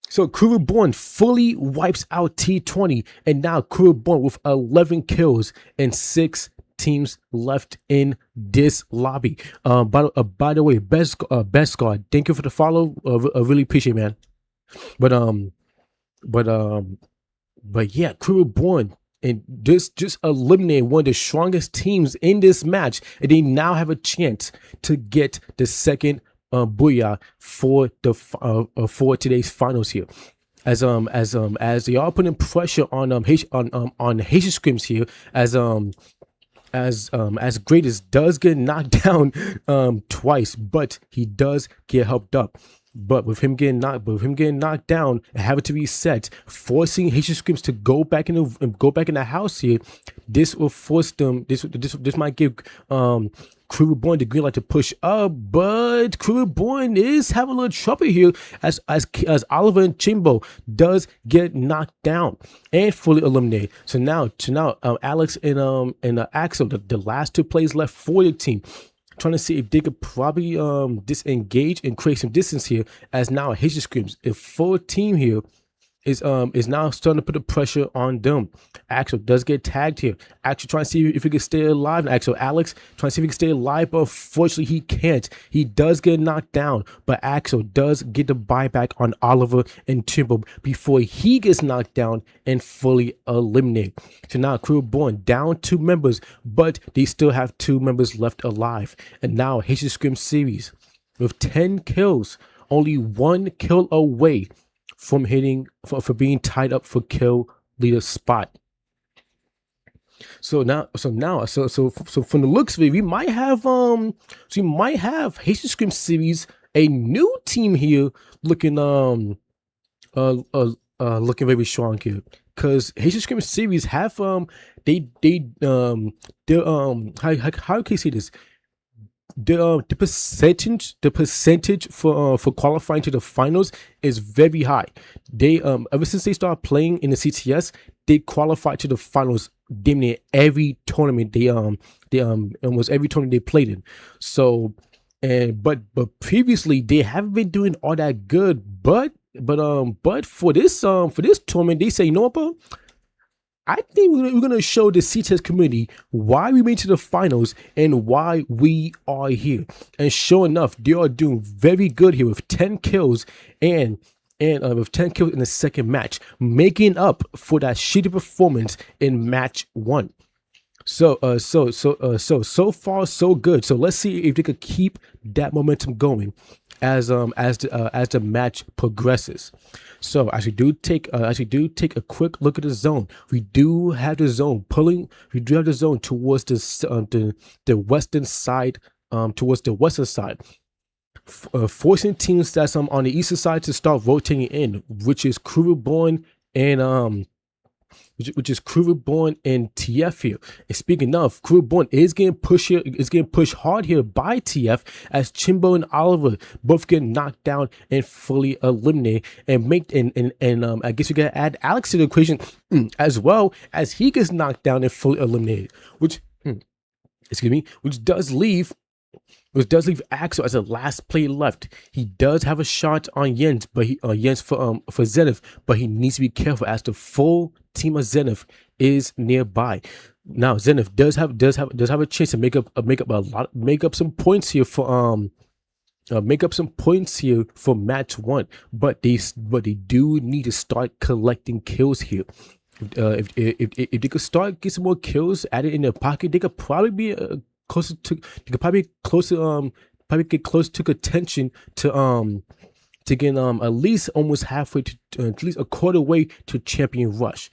So Crew Reborn fully wipes out T20, and now Crew Reborn with 11 kills and 6 teams left in this lobby. By the way, best squad, thank you for the follow. I really appreciate it, man. But yeah, Crew Reborn and just eliminated one of the strongest teams in this match, and they now have a chance to get the second booyah for today's finals here, as they are putting pressure on Haitian Scrims here, as Greatest does get knocked down twice, but he does get helped up. But with him getting knocked down and having to reset, forcing Haitian Scrims to go back in the house here, this will force them. This might give Crew Reborn the green light to push up, but Crew Reborn is having a little trouble here as Oliver and Chimbo does get knocked down and fully eliminated. So now Alex and Axel, the last 2 plays left for the team, trying to see if they could probably disengage and create some distance here, as now Haitian Scrims, a full team here, is now starting to put the pressure on them. Axel does get tagged here. Axel trying to see if he can stay alive. And Alex trying to see if he can stay alive, but unfortunately he can't. He does get knocked down, but Axel does get the buyback on Oliver and Chimbo before he gets knocked down and fully eliminated. So now Crew Reborn down 2 members, but they still have 2 members left alive. And now Haitian Scrim series with 10 kills, only 1 kill away from for being tied up for kill leader spot. So from the looks of it, we might have Haitian Scrim series, a new team here, looking very strong here, because Haitian Scrim series have how can you say this? The percentage for qualifying to the finals is very high. They ever since they started playing in the CTS, they qualified to the finals damn near every tournament they almost every tournament they played in. So but previously they haven't been doing all that good. But for this tournament, they say, you know what, bro? I think we're going to show the CTS community why we made to the finals and why we are here. And sure enough, they are doing very good here with 10 kills and with 10 kills in the second match, making up for that shitty performance in match 1. So far so good. So let's see if they could keep that momentum going as the match progresses. So as we do take a quick look at the zone, we do have the zone pulling. We do have the zone towards the western side, towards the western side, forcing teams that's on the eastern side to start rotating in, which is Cruiserborn and which is Cruiserborn and TF here. And speaking of, Cruiserborn is getting pushed here, is getting pushed hard here by TF as Chimbo and Oliver both get knocked down and fully eliminated. And I guess we gotta add Alex to the equation as well, as he gets knocked down and fully eliminated, which excuse me, which does leave Axel as a last play left. He does have a shot on Jens, but Jens for Zenith, but he needs to be careful as the full team of Zenith is nearby. Now Zenith does have a chance to make up some points here for match one, but they do need to start collecting kills here. If they could start get some more kills added in their pocket, they could probably be probably get close to contention to get at least almost halfway to at least a quarter way to Champion Rush.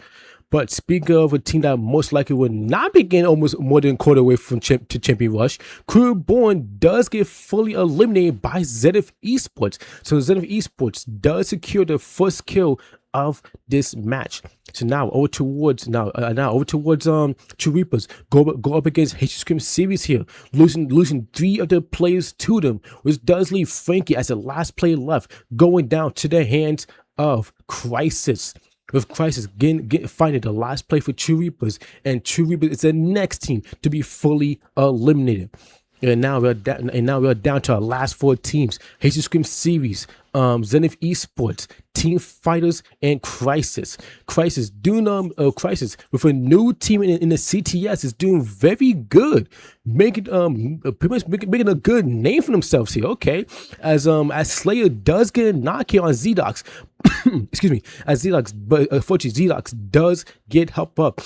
But speaking of a team that most likely would not begin almost more than a quarter away from to Champion Rush, Cruiserborn does get fully eliminated by Zenith Esports. So Zenith Esports does secure the first kill of this match. So now over towards True Reapers go up against H Scream series here, losing 3 of their players to them, which does leave Frankie as the last player left, going down to the hands of Crisis. With Crisis finding the last play for True Reapers, and True Reapers is the next team to be fully eliminated. And now we're down to our last 4 teams: Haitian Scream Series, Zenith Esports, Team Fighters, and Crisis. Crisis with a new team in the CTS is doing very good, making a good name for themselves here. Okay, as Slayer does get a knock here on Zdox, excuse me, as Zdox, but unfortunately Zdox does get help up,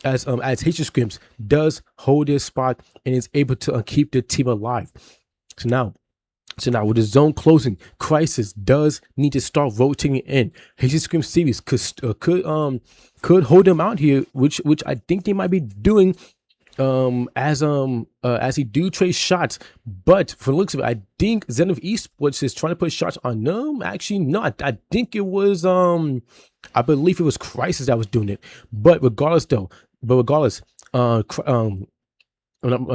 as Haitian Screams does hold his spot and is able to keep the team alive. So now with the zone closing, Crisis does need to start rotating in. Haitian Scream series could hold them out here, which I think they might be doing as he do trade shots. But for the looks of it, I think Zenith Esports is trying to put shots on them. Actually not. I think it was I believe it was Crisis that was doing it. But regardless, not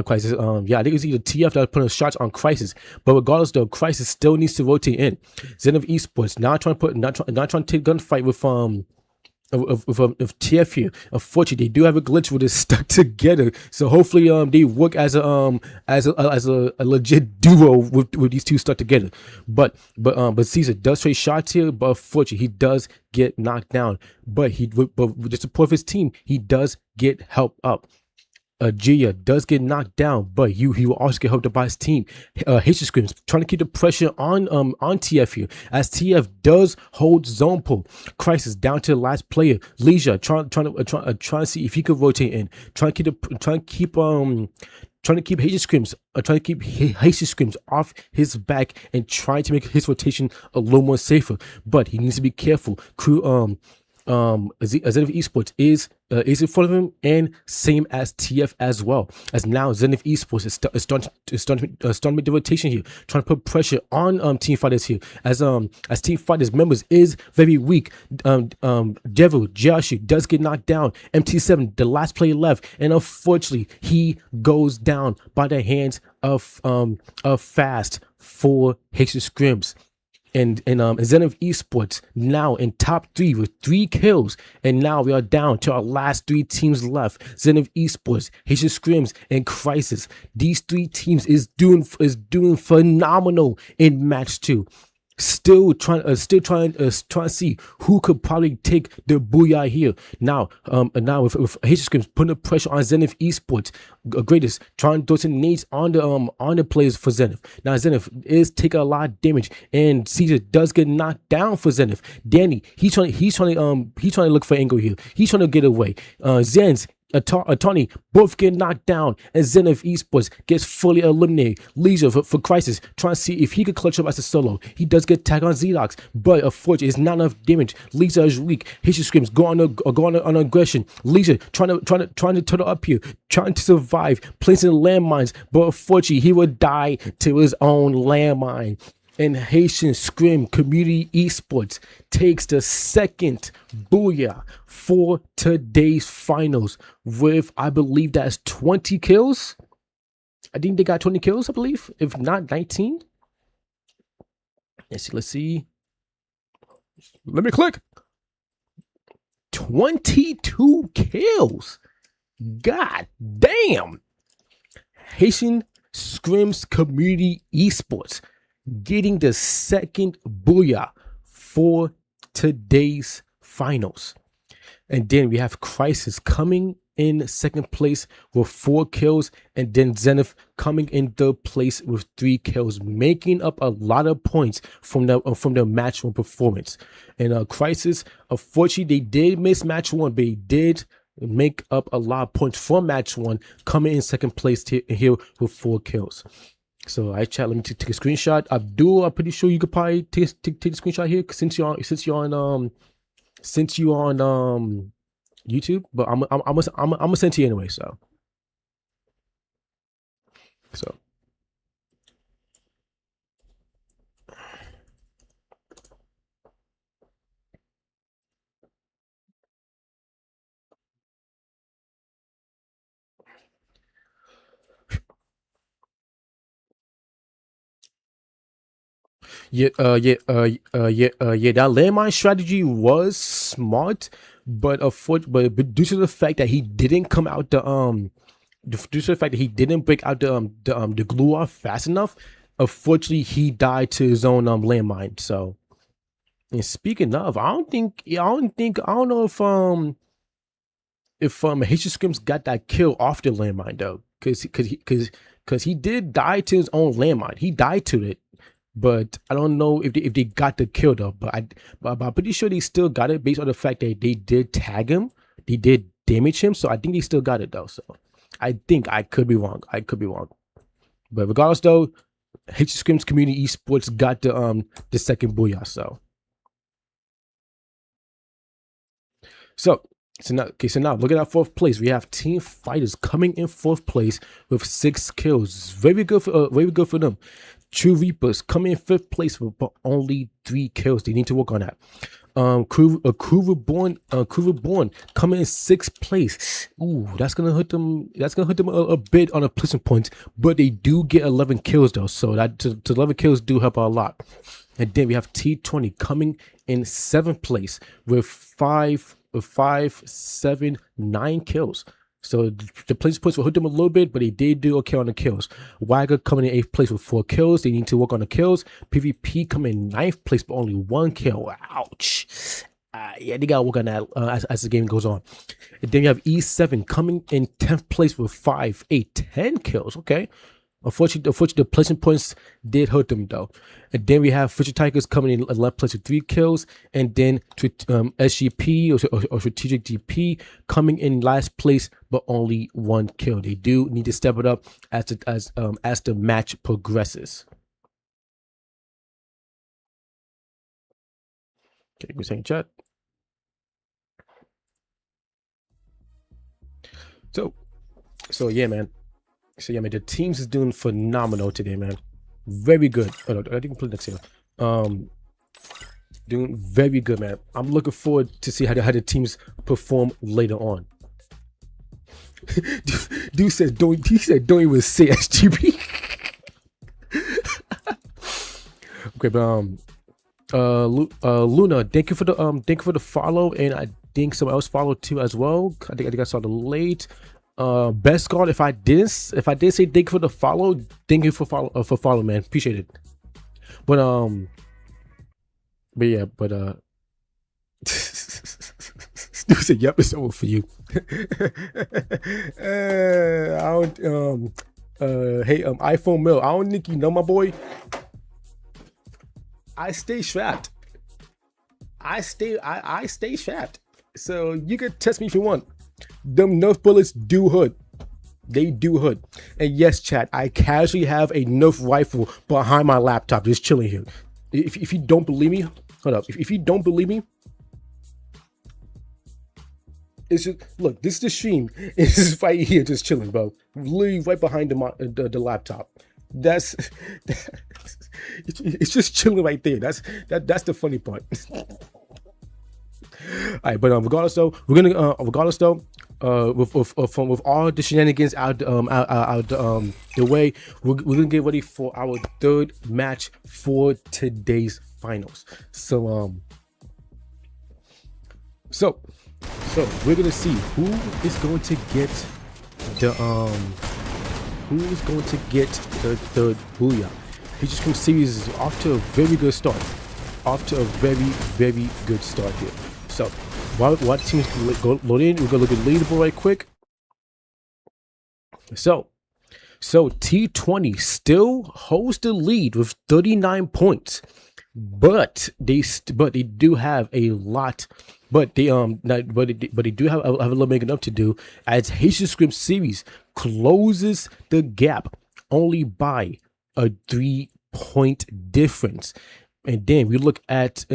Crisis. Yeah, I think it's either TF that was putting shots on Crisis. But regardless, though, Crisis still needs to rotate in. Zenith Esports not trying to take gunfight with TF here. Unfortunately, they do have a glitch where they're stuck together. So hopefully, they work as a legit duo with these two stuck together. But Caesar does trade shots here, but unfortunately, he does get knocked down. But with the support of his team, he does get help up. Gia does get knocked down, but he will also get helped up by his team. Haitian Screams trying to keep the pressure on TF here, as TF does hold zone pull. Crisis down to the last player. Leisure trying to see if he could rotate in, trying to keep Haitian Screams off his back and trying to make his rotation a little more safer. But he needs to be careful. Zenith Esports is in front of him, and same as TF as well. As now Zenith Esports is starting to make the rotation here, trying to put pressure on Team Fighters here. As Team Fighters members is very weak. Devil Jiashi does get knocked down. MT7, the last player left, and unfortunately he goes down by the hands of Fast for Haitian Scrims. And Zenith Esports now in top 3 with 3 kills, and now we are down to our last 3 teams left: Zenith Esports, Haitian Scrims, and Crisis. These 3 teams is doing phenomenal in match 2. Still trying to see who could probably take the booyah here. Now with Haitian Scrims putting the pressure on Zenith Esports, greatest trying to throw some nades on the players for Zenith. Now Zenith is taking a lot of damage, and Caesar does get knocked down for Zenith. Danny, he's trying to look for angle here. He's trying to get away. Zen's Attorney both get knocked down, and Zenith Esports gets fully eliminated. Leisure for Crisis trying to see if he could clutch up as a solo. He does get tagged on Xerox, but unfortunately, it's not enough damage. Leisure is weak. Haitian Screams go on aggression. Leisure trying to turn it up here, trying to survive, placing landmines, but unfortunately, he would die to his own landmine. And Haitian Scrim Community Esports takes the second booyah for today's finals with, I believe that's 20 kills. I think they got 20 kills, I believe, if not 19. Let's see. Let me click. 22 kills. God damn. Haitian Scrims Community Esports getting the second booyah for today's finals. And then we have Crisis coming in second place with 4 kills, and then Zenith coming in third place with 3 kills, making up a lot of points from the match 1 performance. And Crisis, unfortunately, they did miss match 1, but they did make up a lot of points from match 1, coming in second place here with 4 kills. So I chat. Let me take a screenshot. Abdul, I'm pretty sure you could probably take a screenshot here since you're on YouTube. But I'm gonna send to you anyway. So yeah. That landmine strategy was smart, but due to the fact that he didn't come out due to the fact that he didn't break out the glue off fast enough, unfortunately he died to his own landmine. So, and speaking of, I don't know if Haitian Scrims got that kill off the landmine though, because he did die to his own landmine. He died to it, but I don't know if they got the kill though. But I'm pretty sure they still got it based on the fact that they did tag him, they did damage him. So I think they still got it though. So I think I could be wrong. But regardless though, Haitian Scrims Community Esports got the second booyah. So now look at our 4th place. We have Team Fighters coming in 4th place with 6 kills. Very good for them. True Reapers coming in 5th place with only 3 kills. They need to work on that. Crew Reborn coming in 6th place. Ooh, that's gonna hurt them. That's gonna hurt them a bit on a placement points, but they do get 11 kills though. So that to 11 kills do help out a lot. And then we have T20 coming in 7th place with 5, 7, 9 kills. So the place points will hurt them a little bit, but they did do okay on the kills. Wagger coming in 8th place with 4 kills. They need to work on the kills. PvP coming in 9th place, but only 1 kill. Ouch. Yeah, they gotta work on that as the game goes on. And then you have E7 coming in 10th place with 5, 8, 10 kills. Okay. Unfortunately, the placement points did hurt them though. And then we have Fisher Tigers coming in 11th place with 3 kills, and then SGP or Strategic GP coming in last place but only 1 kill. They do need to step it up as the match progresses. Okay, give me a second, chat. So yeah, man. The teams is doing phenomenal today, man. Very good. Oh, I didn't put next here. Doing very good, man. I'm looking forward to see how the teams perform later on. Dude said don't even say SGP. Okay, but Luna, thank you for the follow, and I think someone else followed too as well. I think I saw the late. Best God, if I did say thank you for the follow, thank you for follow, man. Appreciate it. But Stu said, "Yep, it's over for you." iPhone Mill. I don't think you know my boy. I stay strapped. I stay strapped. So you can test me if you want. Them Nerf bullets do hurt. They do hurt. And yes, chat, I casually have a Nerf rifle behind my laptop just chilling here. If you don't believe me, hold up. If you don't believe me, it's just, look, this is the stream. It's just right here just chilling, bro. Literally right behind the laptop. That's it's just chilling right there. That's the funny part. All right, but regardless though, we're gonna with all the shenanigans out the way, we're gonna get ready for our third match for today's finals. So we're gonna see who is going to get the third booyah. He just from series is off to a very good start. Off to a very good start here. So while teams go load in, we're gonna look at the leaderboard right quick. So T20 still holds the lead with 39 points, but they do have a lot. But they do have a little making up to do as Haitian Script series closes the gap only by a 3-point difference. And then we look at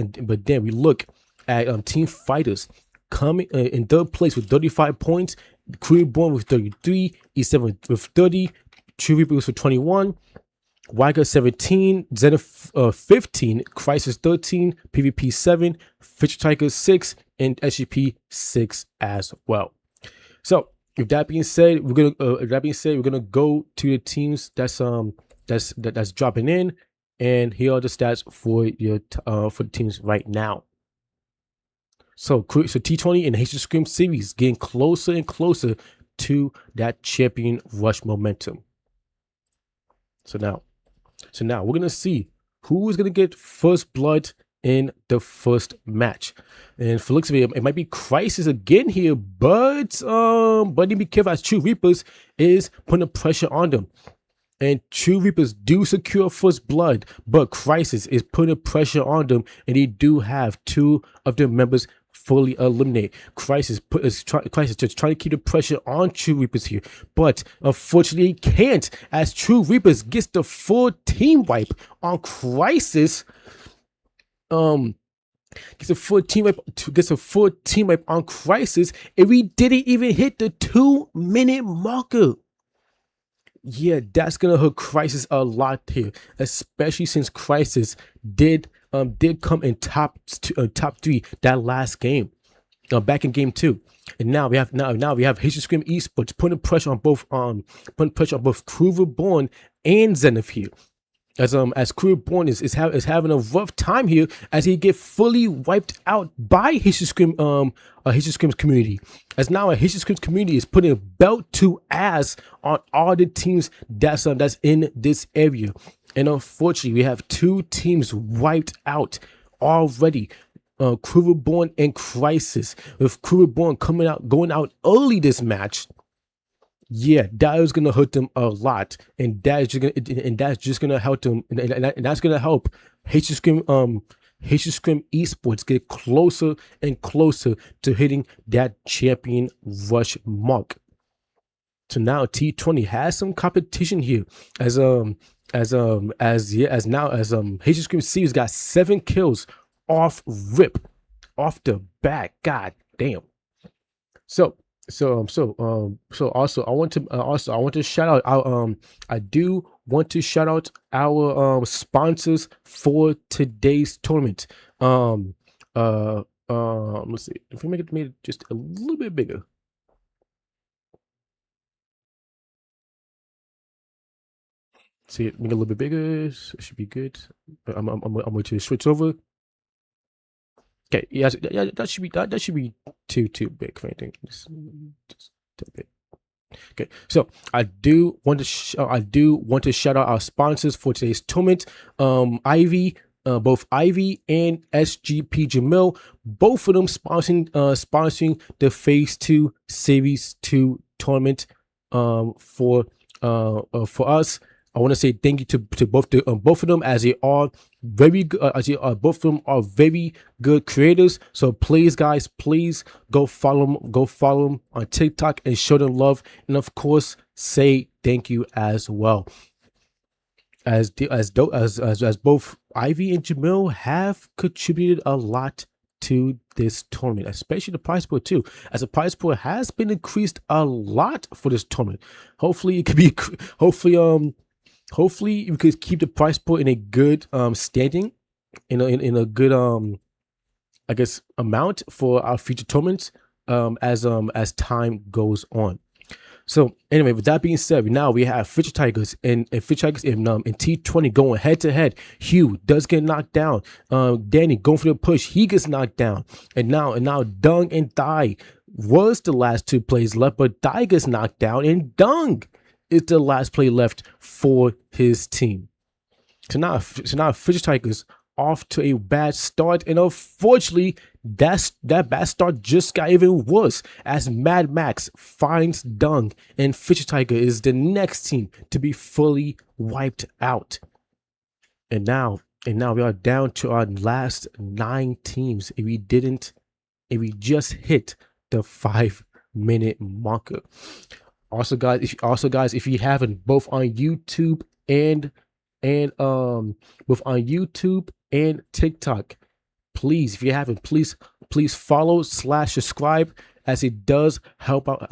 Team Fighters coming in third place with 35 points, Caliberonic with 33, E7 with 30, True Reapers with 21, Wagga 17, Zenith 15, Crisis 13, PvP 7, Fisher Tiger 6, and SGP 6 as well. So with that being said, we're gonna go to the teams that's dropping in, and here are the stats for the teams right now. So T20 and Haitian Scream series getting closer and closer to that champion rush momentum. So now we're gonna see who is gonna get first blood in the first match. And for looks of it might be Crisis again here, but be careful as True Reapers is putting pressure on them. And True Reapers do secure first blood, but Crisis is putting pressure on them, and they do have 2 of their members fully eliminated. Crisis just trying to keep the pressure on True Reapers here, but unfortunately can't, as True Reapers gets the full team wipe on Crisis. Gets a full team wipe on Crisis, and we didn't even hit the 2-minute marker. Yeah, that's gonna hurt Crisis a lot here, especially since Crisis did come in top 3 that last game, back in game 2, and now we have Haitian Scream Esports putting pressure on both Caliberonic and Zenith here. As Caliberonic is having a rough time here as he get fully wiped out by Haitian Scream's community. As now a Haitian Scream's community is putting a belt to ass on all the teams that's in this area. And unfortunately, we have 2 teams wiped out already. Caliberonic and Crisis, with Caliberonic going out early this match. Yeah, that is gonna hurt them a lot, and that's just gonna help them, and that's gonna help Haitian Scream Esports get closer and closer to hitting that champion rush mark. So now T20 has some competition here, as Haitian Scream series got 7 kills off the bat. God damn. So also I want to shout out I do want to shout out our sponsors for today's tournament. Let's see if we make it just a little bit bigger. See it, make it a little bit bigger. It should be good. I'm going to switch over. Okay, yeah, that should be too big for anything. Just a bit. Okay, so I do want to shout out our sponsors for today's tournament. Ivy, both Ivy and SGP Jamil, both of them sponsoring the Phase 2 Series 2 tournament for us. I want to say thank you to both of them, as they are very good. Both of them are very good creators. So please, guys, please go follow them. Go follow them on TikTok and show them love, and of course, say thank you as well. As both Ivy and Jamil have contributed a lot to this tournament, especially the prize pool too, as the prize pool has been increased a lot for this tournament. Hopefully it could be hopefully we could keep the prize pool in a good standing, in a good I guess amount for our future tournaments as time goes on. So anyway, with that being said, now we have Fisher Tigers and Fisher Tigers in T20 going head to head. Hugh does get knocked down. Danny going for the push, he gets knocked down. And now Dung and Dai was the last two plays left, but Dai gets knocked down, and Dung is the last play left for his team. So now Fisher Tigers off to a bad start, and unfortunately that bad start just got even worse as Mad Max finds Dung, and Fisher Tiger is the next team to be fully wiped out. And now we are down to our last 9 teams if we just hit the 5-minute marker. Also guys, if you haven't, both on YouTube and both on YouTube and TikTok, please, if you haven't, please follow / subscribe, as it does help out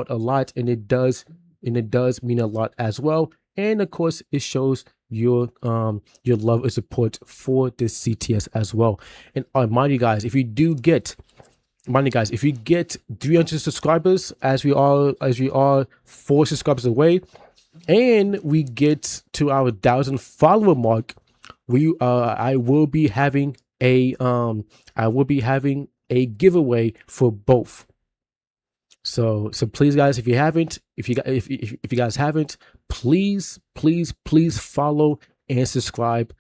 a lot, and it does mean a lot as well. And of course, it shows your love and support for this CTS as well. And mind you guys, if you get 300 subscribers, as we are 4 subscribers away, and we get to our 1,000 follower mark, I will be having a giveaway for both. So please guys, if you guys haven't, please follow and subscribe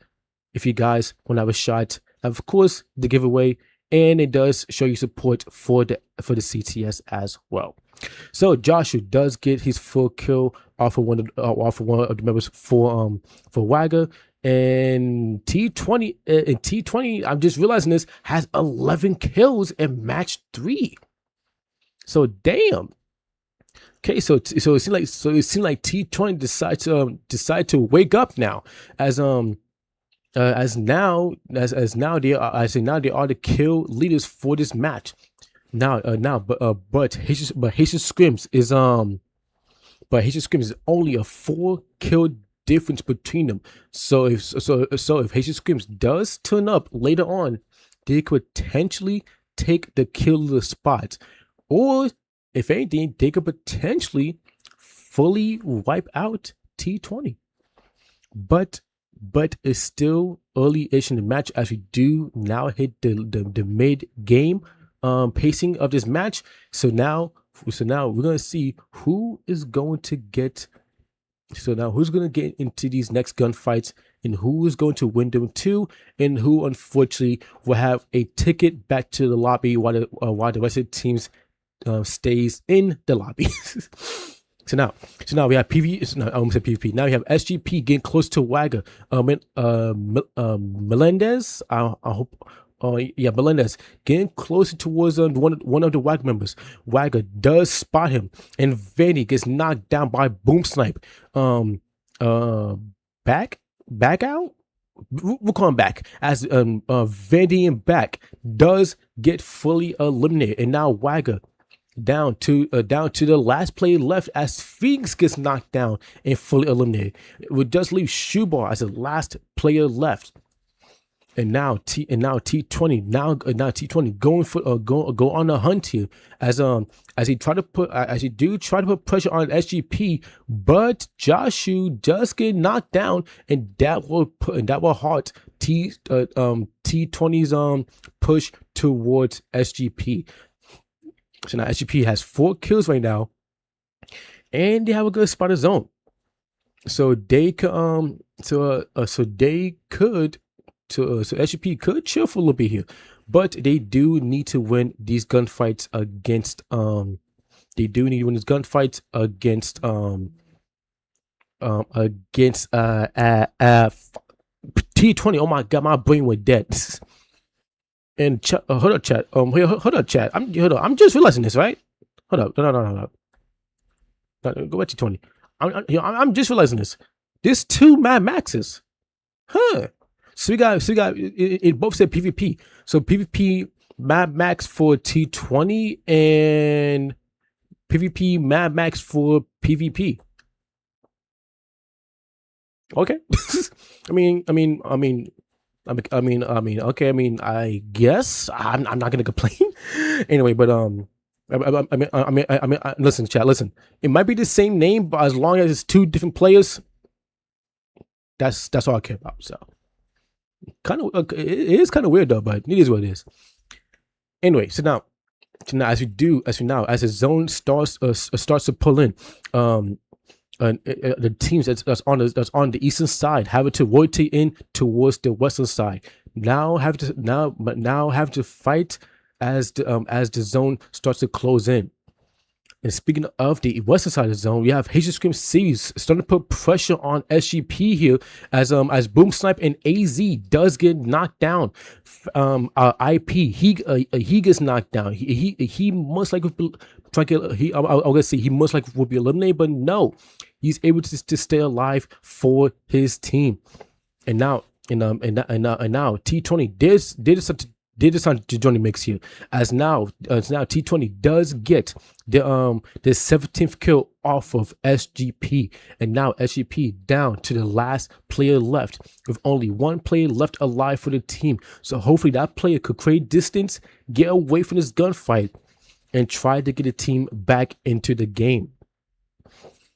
if you guys want to have a shot. Of course, the giveaway, and it does show you support for the CTS as well. So Joshua does get his full kill off of one of the members for Wagger, and T20 I'm just realizing this, has 11 kills in match 3. So damn. Okay, so it seems like T20 decide to wake up now, as now they are the kill leaders for this match. But Haitian Scrims is only a 4 kill difference between them. So if Haitian Scrims does turn up later on, they could potentially take the kill leader spot, or if anything, they could potentially fully wipe out T20. But it's still early-ish in the match, as we do now hit the mid-game pacing of this match. So now we're gonna see who is going to get. So now who's gonna get into these next gunfights, and who is going to win them too, and who unfortunately will have a ticket back to the lobby while the rest of the teams stays in the lobby. So now we have PvP. I almost said PvP. Now we have SGP getting close to Wagger. Melendez. I hope. Melendez getting closer towards one of the Wagger members. Wagger does spot him, and Vanny gets knocked down by Boom Snipe. Back out. We'll call him back, as Vandy and back does get fully eliminated, and now Wagger down to the last play left, as Phoenix gets knocked down and fully eliminated. It would just leave Shoebar as the last player left. And now T20 going for go on a hunt here, as he try to put pressure on SGP, but Joshua does get knocked down, and that will halt T20's push towards SGP. So now SGP has 4 kills right now, and they have a good spot of zone. So they could so SGP could chill for a little bit here, but they do need to win these gunfights against against T20. Oh my god, my brain was dead. And hold up, chat. Hold up, chat. I'm just realizing this, right? Hold up. No. Go back to 20. I'm just realizing this. There's 2 Mad Maxes. Huh. So we got it both said PvP. So PvP Mad Max for T20 and PvP Mad Max for PvP. Okay. I guess I'm not gonna complain. Anyway, but listen, chat, listen. It might be the same name, but as long as it's 2 different players, that's all I care about. So, kind of, it is kind of weird though, but it is what it is. Anyway, so now as the zone starts to pull in, the teams that's on the eastern side have to rotate in towards the western side. Now have to fight as the zone starts to close in. And speaking of the western side of the zone, we have Haitian Scream Series starting to put pressure on SGP here as Boom Snipe and AZ does get knocked down. IP he gets knocked down. He most likely he most likely will be eliminated, but no, he's able to stay alive for his team. And now T20 did decide to join the mix here, as now T20 does get the 17th kill off of SGP, and now SGP down to the last player left with only 1 player left alive for the team. So hopefully that player could create distance, get away from this gunfight, and try to get the team back into the game.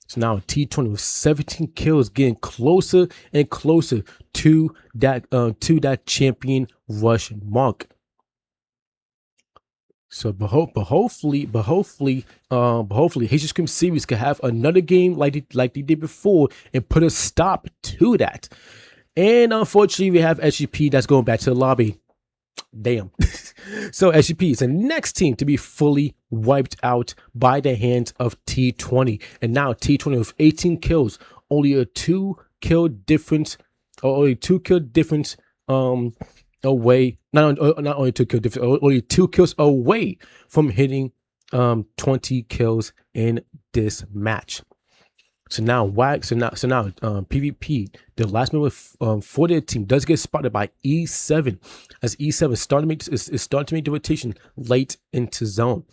So now T20 with 17 kills, getting closer and closer to that champion rush mark. So, but hopefully, Haitian Scream Series could have another game like they did before and put a stop to that. And unfortunately, we have SGP that's going back to the lobby. Damn. So SGP is the next team to be fully wiped out by the hands of T20. And now T20 with 18 kills, only a 2 kill difference, away. Not only 2 kill difference, only 2 kills away from hitting 20 kills in this match. So now PvP, the last member for their team does get spotted by E7, as E7 is starting to make the rotation late into zone.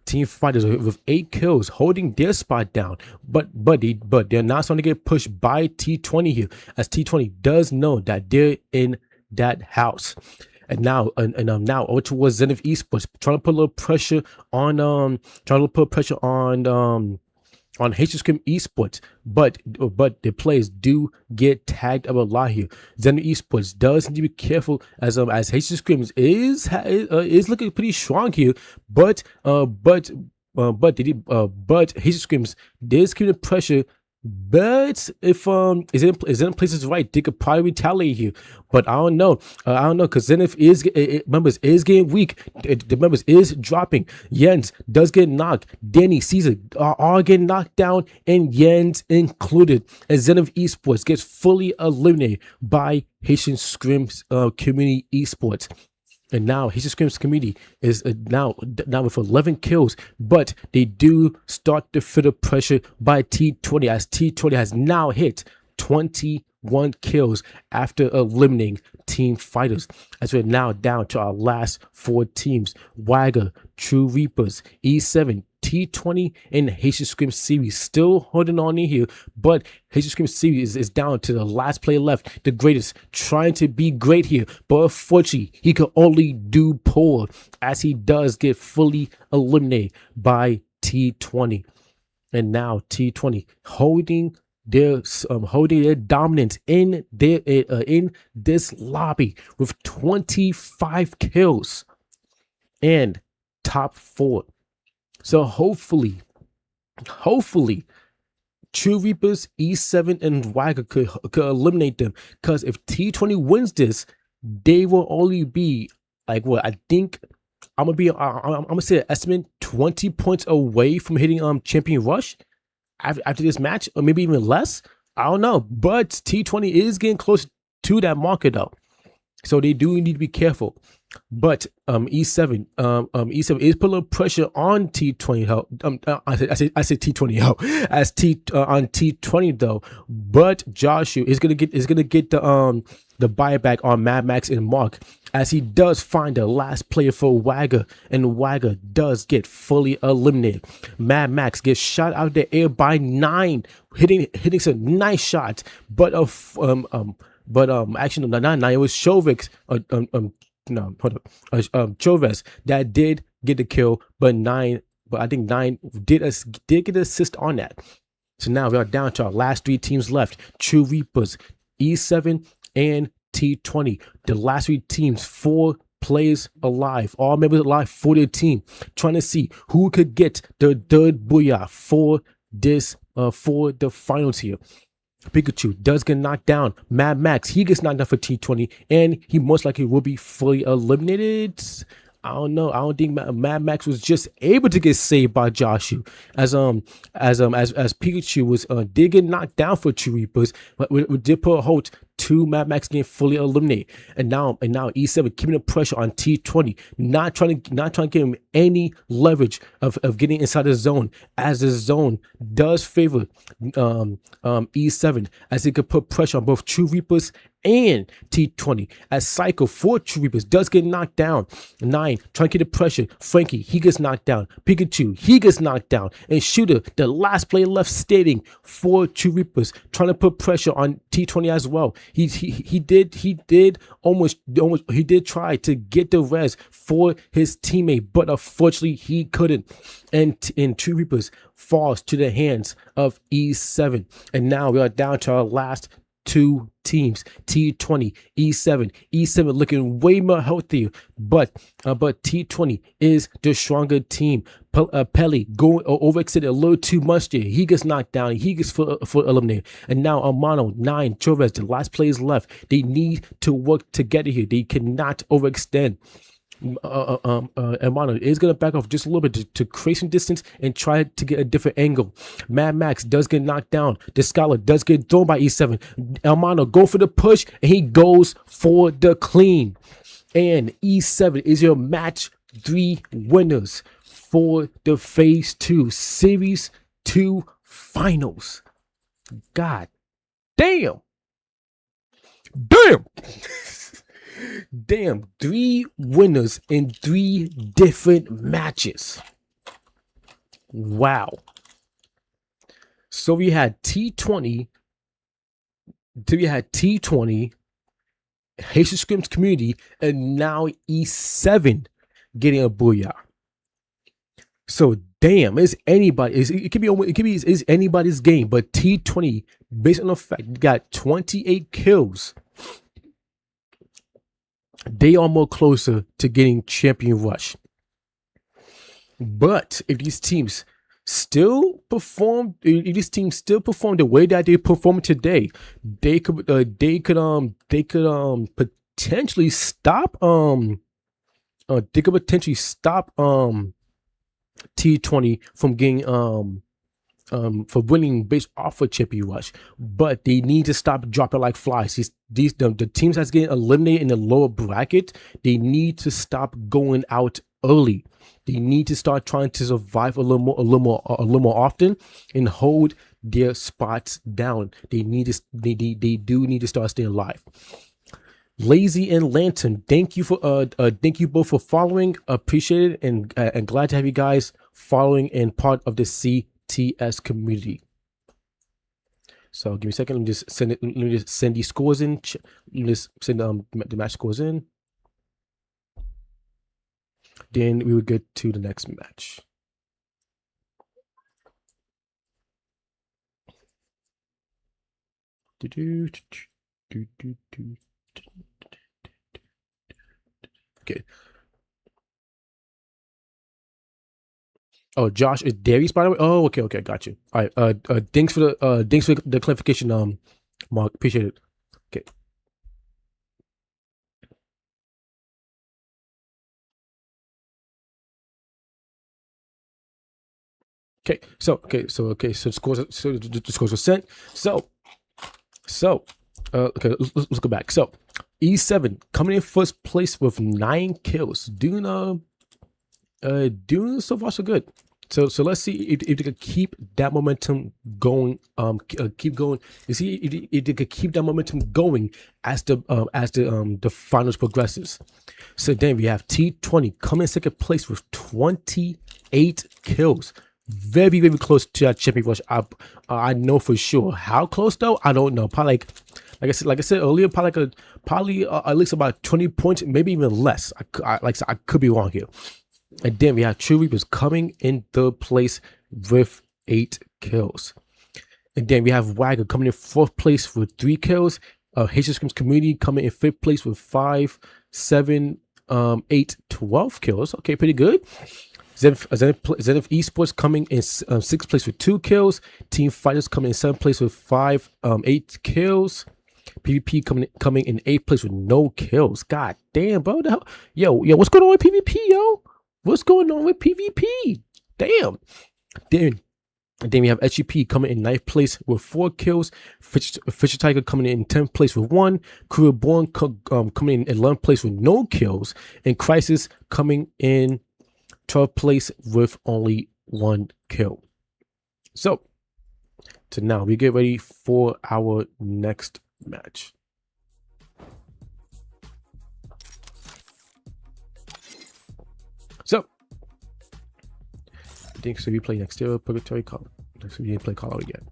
Team fighters with 8 kills holding their spot down, but they're not starting to get pushed by T20 here, as T20 does know that they're in that house. And now over towards Zenith Esports, trying to put a little pressure on Haitian Scream Esports, but the players do get tagged up a lot here. Zenith Esports does need to be careful, as Haitian Scream is looking pretty strong here, but Haitian Scream is keeping the pressure. But if Zenith places right, they could probably retaliate here. But I don't know, because Zenith members is getting weak. The members is dropping. Jens does get knocked. Danny, Caesar are getting knocked down, and Jens included. And Zenith Esports gets fully eliminated by Haitian Scream Community Esports. And now Haitian Scream's community is now with 11 kills, but they do start to feel the pressure by T20, as T20 has now hit 21 kills after eliminating team fighters. As we're now down to our last 4 teams: Wagger, True Reapers, E7, T20, and Haitian Scream Series still holding on in here, but Haitian Scream Series is down to the last player left, the greatest, trying to be great here, but unfortunately he can only do poor, as he does get fully eliminated by T20. And now T20 holding their dominance in this lobby with 25 kills and top 4. So hopefully, True Reapers, E7, and Wagger could eliminate them. Because if T20 wins this, they will only be like what I think. I'm gonna say an estimate 20 points away from hitting Champion Rush after this match, or maybe even less. I don't know, but T20 is getting close to that marker though, so they do need to be careful. But E7 E7 is putting a little pressure on T20 help. I said T20 help as T on T20 though. But Joshua is gonna get the buyback on Mad Max and Mark, as he does find the last player for Wagger, and Wagger does get fully eliminated. Mad Max gets shot out of the air by 9, hitting some nice shots, but actually no, not 9. It was Shovik. No, hold up. Chavez that did get the kill, but I think 9 did get an assist on that. So now we are down to our last 3 teams left: True Reapers, E7, and T20. The last 3 teams, 4 players alive, all members alive for their team, trying to see who could get the third booyah for this for the finals here. Pikachu does get knocked down. Mad Max, he gets knocked down for T20, and he most likely will be fully eliminated. I don't know. I don't think Mad Max was just able to get saved by Joshua, as Pikachu was did get knocked down for True Reapers, but we did put a hold to Mad Max getting fully eliminated. And now E7 keeping the pressure on T20, not trying to give him any leverage of getting inside the zone, as the zone does favor E7, as it could put pressure on both True Reapers and T20, as Psycho for True Reapers does get knocked down. 9 trying to get the pressure. Frankie, he gets knocked down. Pikachu, he gets knocked down. And Shooter, the last player left standing for True Reapers, trying to put pressure on T20 as well. He did almost try to get the res for his teammate, but unfortunately he couldn't. And True Reapers falls to the hands of E7. And now we are down to our last 2 teams: T20, E7 looking way more healthier, but T20 is the stronger team. Pelly going overextended a little too much there. He gets knocked down. He gets full eliminated. And now Amano, 9, Chavez, the last players left. They need to work together here. They cannot overextend. Amano is going to back off just a little bit to create some distance and try to get a different angle. Mad Max does get knocked down. The Scholar does get thrown by E7. Amano go for the push, and he goes for the clean. And E7 is your match 3 winners for the Phase 2 Series 2 Finals. God damn. Damn, 3 winners in 3 different matches. Wow. So we had T20, Haitian Scrims Community, and now E7 getting a booyah. So damn, it's anybody's game, but T20, based on the fact got 28 kills, they are more closer to getting champion rush. But if these teams still perform the way that they perform today, they could potentially stop T20 from getting for winning based off of champion rush. But they need to stop dropping like flies. The teams that's getting eliminated in the lower bracket, they need to stop going out early. They need to start trying to survive a little more often and hold their spots down. They do need to start staying alive. Lazy and Lantern, thank you both for following. Appreciate it, and glad to have you guys following and part of the CTS community. So give me a second. Let me just send these scores in. Let me just send the match scores in. Then we will get to the next match. Okay. Oh, Josh is Darius, by the way. Oh, okay, got you. All right. Thanks for the clarification, Mark. Appreciate it. Okay. So the scores are sent. So So, okay, let's go back. So, E7 coming in first place with 9 kills, doing so far so good. So let's see if they could keep that momentum going. Keep going. You see if they could keep that momentum going as the finals progresses. So then we have T20 coming in second place with 28 kills. Very, very close to that champion rush. I know for sure. How close though? I don't know. Probably like I said earlier, probably at least about 20 points, maybe even less. I could be wrong here. And then we have True Reapers coming in third place with 8 kills. And then we have Wagger coming in fourth place with 3 kills. Haitian Screams Community coming in fifth place with 5, 7, 8, 12 kills. Okay, pretty good. Zenith Esports coming in sixth place with 2 kills. Team Fighters coming in seventh place with 5, 8 kills. PvP coming in 8th place with no kills. God damn, bro. Yo, what's going on with PvP, yo? What's going on with PvP? Damn. Then we have SGP coming in 9th place with 4 kills. Fisher Tiger coming in 10th place with 1. Caliberonic coming in 11th place with no kills. And Crisis coming in 12th place with only 1 kill. So now we get ready for our next match. So I think so we play next year Purgatory Call. So we didn't play Call Out yet.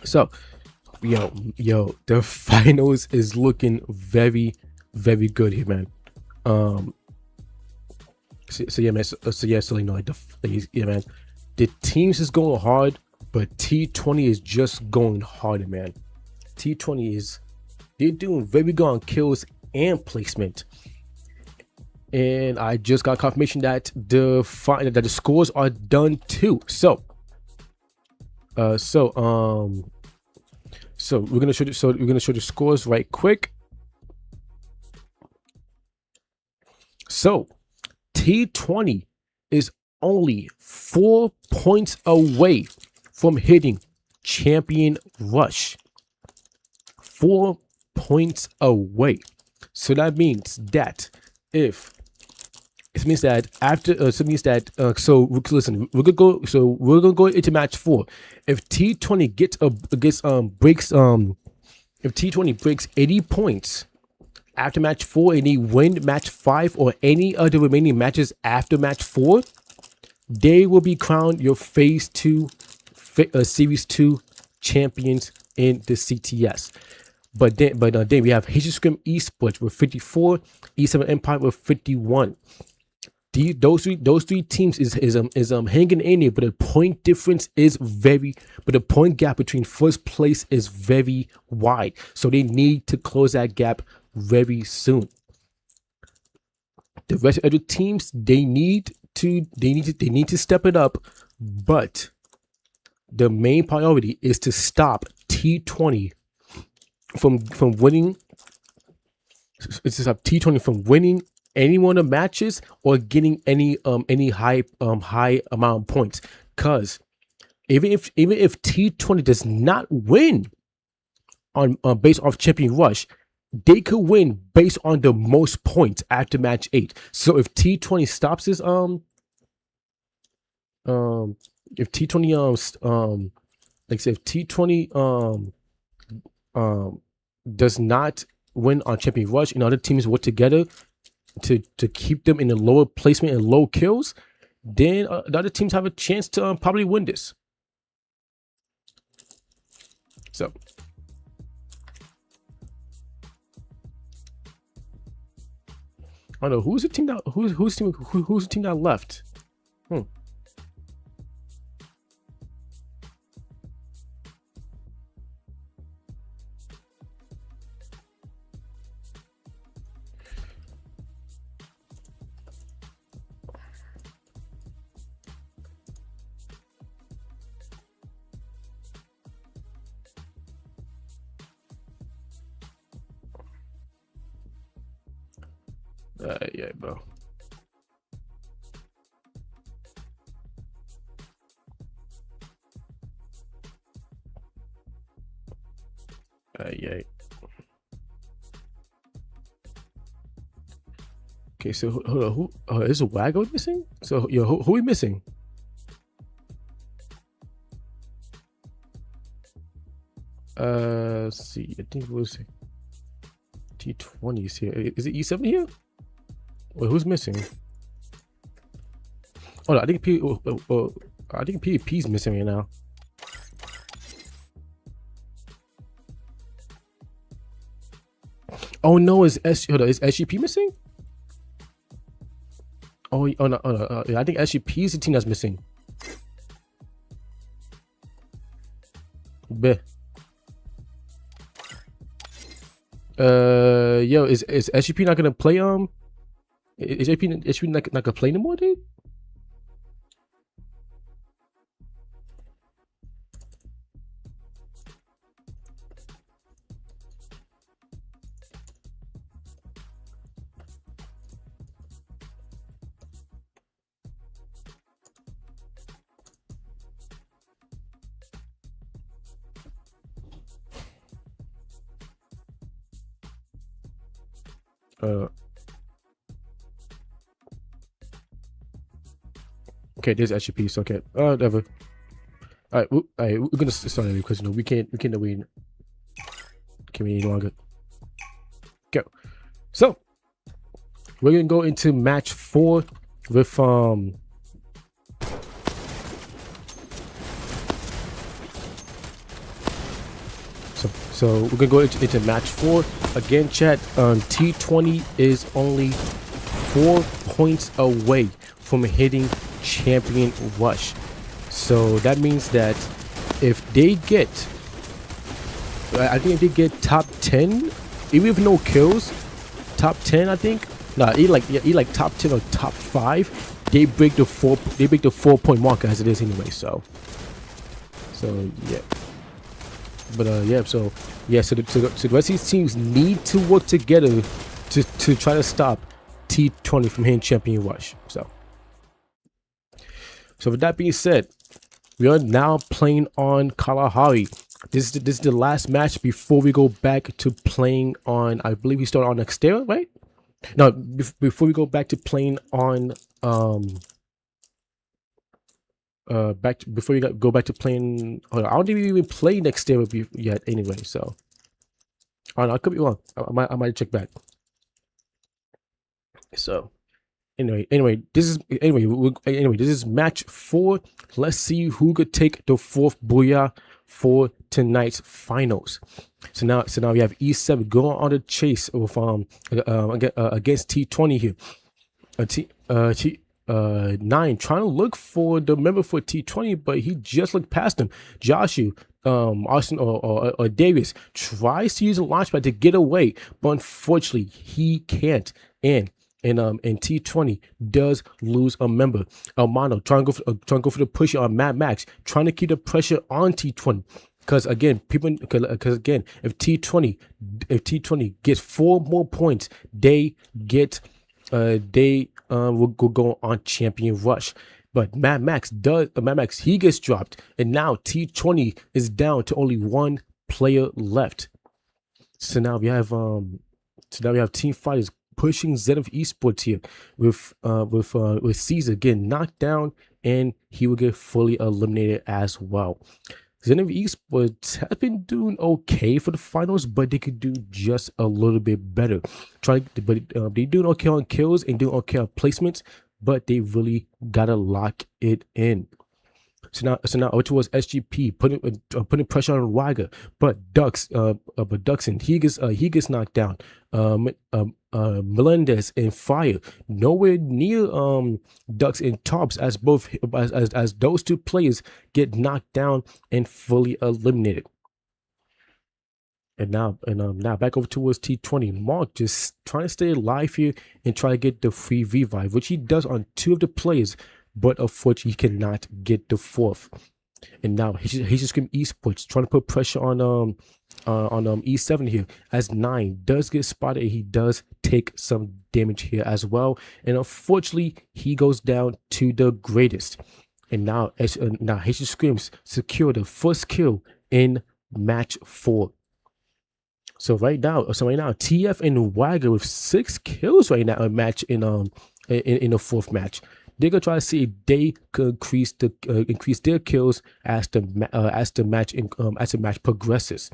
So yo, the finals is looking very, very good here, man. So yeah, man. So you know, yeah, man. The teams is going hard, but T20 is just going harder, man. T20 they're doing very good on kills and placement. And I just got confirmation that the scores are done too. So we're gonna show the scores right quick. So T20 is only 4 points away from hitting Champion Rush. 4 points away. So that means that listen, we're gonna go into match 4. If T20 if T20 breaks 80 points after match 4 and they win match 5 or any other remaining matches after match 4, they will be crowned your Phase 2 Series 2 champions in the CTS. But then we have Haitian Scrim Esports with 54, E7 Empire with 51. Those three teams is hanging in there, but the point difference is but the point gap between first place is very wide. So they need to close that gap very soon. The rest of the teams, they need to step it up, but the main priority is to stop T20 from winning. It's to stop T20 from winning any one of the matches or getting any high amount of points. Cause even if T20 does not win on based off Champion Rush, they could win based on the most points after match 8. So if T20 stops this if T20 like I said, if T20 does not win on Champion Rush and other teams work together to keep them in the lower placement and low kills, then the other teams have a chance to probably win this. So I don't know who's the team that left. Yeah, bro. Yeah. Okay, so hold on. Who? Is a Wago missing? So yo, who we missing? Let's see. I think it was T20s here. Is it E7 here? Wait, who's missing? Oh, no, I think I think PvP's missing right now. Oh no, is SGP missing? Oh no, yeah, I think SGP is the team that's missing. Bleh. Yo, is SGP not gonna play? Is SGP not gonna play anymore, dude? Okay, there's SGP. So okay, whatever. All right, we're gonna start it because we can't wait any longer. Go. So we're gonna go into match 4 with So we're gonna go into match 4 again, chat. T20 is only 4 points away from hitting champion rush. So that means that if they get, I think if they get top 10, even if no kills, top 10, I think. Nah, like top 10 or top 5, they break the 4-point mark as it is anyway. So yeah. But yeah, so the rest of these teams need to work together to try to stop T20 from hitting champion rush. So with that being said, we are now playing on Kalahari. This is the last match before we go back to playing on, I believe we start on Xterra, right? No, before we go back to playing on before you go back to playing, I don't think we even play Xterra yet anyway. So I don't know, I could be wrong. I might check back. So anyway, this is match 4. Let's see who could take the 4th booyah for tonight's finals. So now we have E7 going on the chase with against T20 here. 9 trying to look for the member for T20, but he just looked past him. Joshua, Austin, or Darius tries to use a launchpad to get away, but unfortunately he can't. And T20 does lose a member. Mono trying to go for the push on Mad Max, trying to keep the pressure on T20. Because again, if T20 gets 4 more points, they will go on champion rush. But Mad Max he gets dropped, and now T20 is down to only 1 player left. So now we have Team Fighters pushing Zenith Esports here with Caesar getting knocked down, and he will get fully eliminated as well. Zenith Esports has been doing okay for the finals, but they could do just a little bit better. They're doing okay on kills and doing okay on placements, but they really gotta lock it in. So now over towards SGP, putting pressure on Waga, but Duxon he gets knocked down. Melendez and Fire nowhere near Dux and Tops as both as those 2 players get knocked down and fully eliminated. And now back over towards T20. Mark just trying to stay alive here and try to get the free revive, which he does on 2 of the players, but unfortunately he cannot get the 4th. And now he's just scream esports trying to put pressure on E7 here, as 9 does get spotted and he does take some damage here as well. And unfortunately, he goes down to the greatest. And now Haitian Screams secure the first kill in match 4. So right now, TF and Wagger with 6 kills right now in the 4th match. They're gonna try to see if they could increase their kills as the match progresses.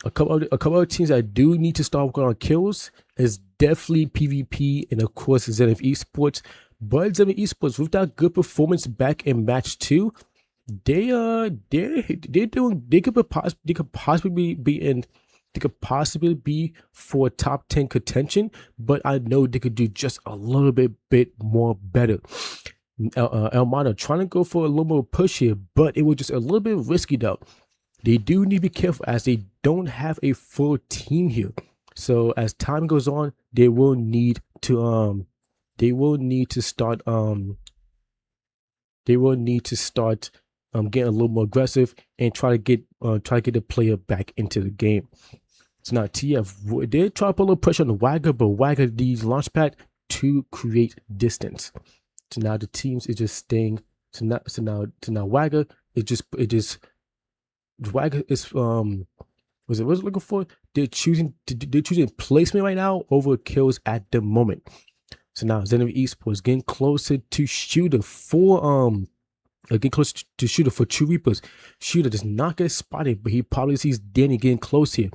A couple of teams that do need to start working on kills is definitely PvP and of course Zenith Esports. But Zenith Esports, with that good performance back in match 2, they could possibly be for top 10 contention, but I know they could do just a little bit more better. Elmano trying to go for a little more push here, but it was just a little bit risky though. They do need to be careful as they don't have a full team here. So as time goes on, they will need to start getting a little more aggressive and try to get the player back into the game. So now TF did try to put a little pressure on the Wagger, but Wagger needs launch pad to create distance. So now the teams is just staying. So now Wagger Wagger is was it looking for? They're choosing placement right now over kills at the moment. So now Zenith Esports getting closer to Shooter for getting close to Shooter for True Reapers. Shooter does not get spotted, but he probably sees Danny getting close here.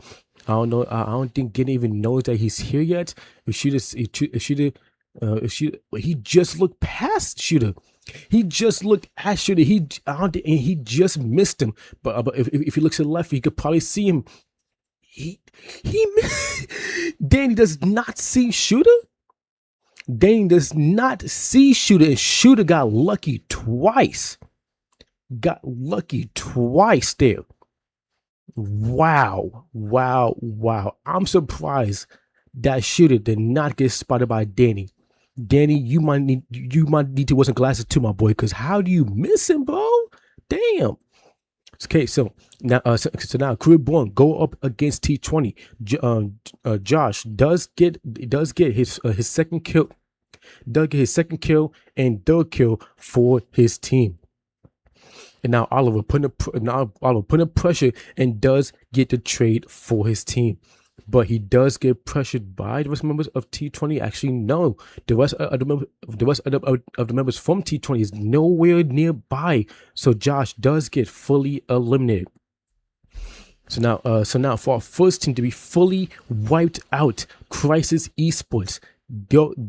I don't know. I don't think Danny even knows that he's here yet. If Shooter, he just looked past Shooter. He just looked at Shooter. He just missed him. But if he looks to the left, he could probably see him. Danny does not see Shooter. Danny does not see Shooter, and Shooter got lucky twice. There. Wow. I'm surprised that Shooter did not get spotted by Danny. Danny, you might need to wear some glasses too, my boy, because how do you miss him, bro? Damn. Okay, so now Caliberonic go up against T20. Josh does get his second kill. Does get his second kill and third kill for his team. And now Oliver putting pressure and does get the trade for his team. But he does get pressured by the rest members of T20. Actually, no. The rest of the members from T20 is nowhere nearby. So Josh does get fully eliminated. So now for our first team to be fully wiped out, Crisis Esports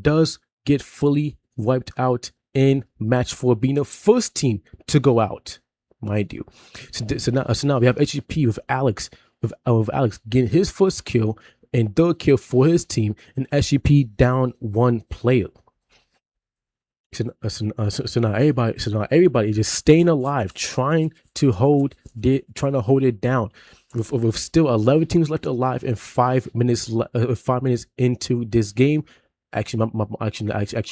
does get fully wiped out in match 4, being the first team to go out, mind you. So now we have HGP with Alex. With Alex getting his first kill and third kill for his team, and SGP down 1 player. So now everybody is just staying alive, trying to hold it down. With still 11 teams left alive and 5 minutes into this game. Actually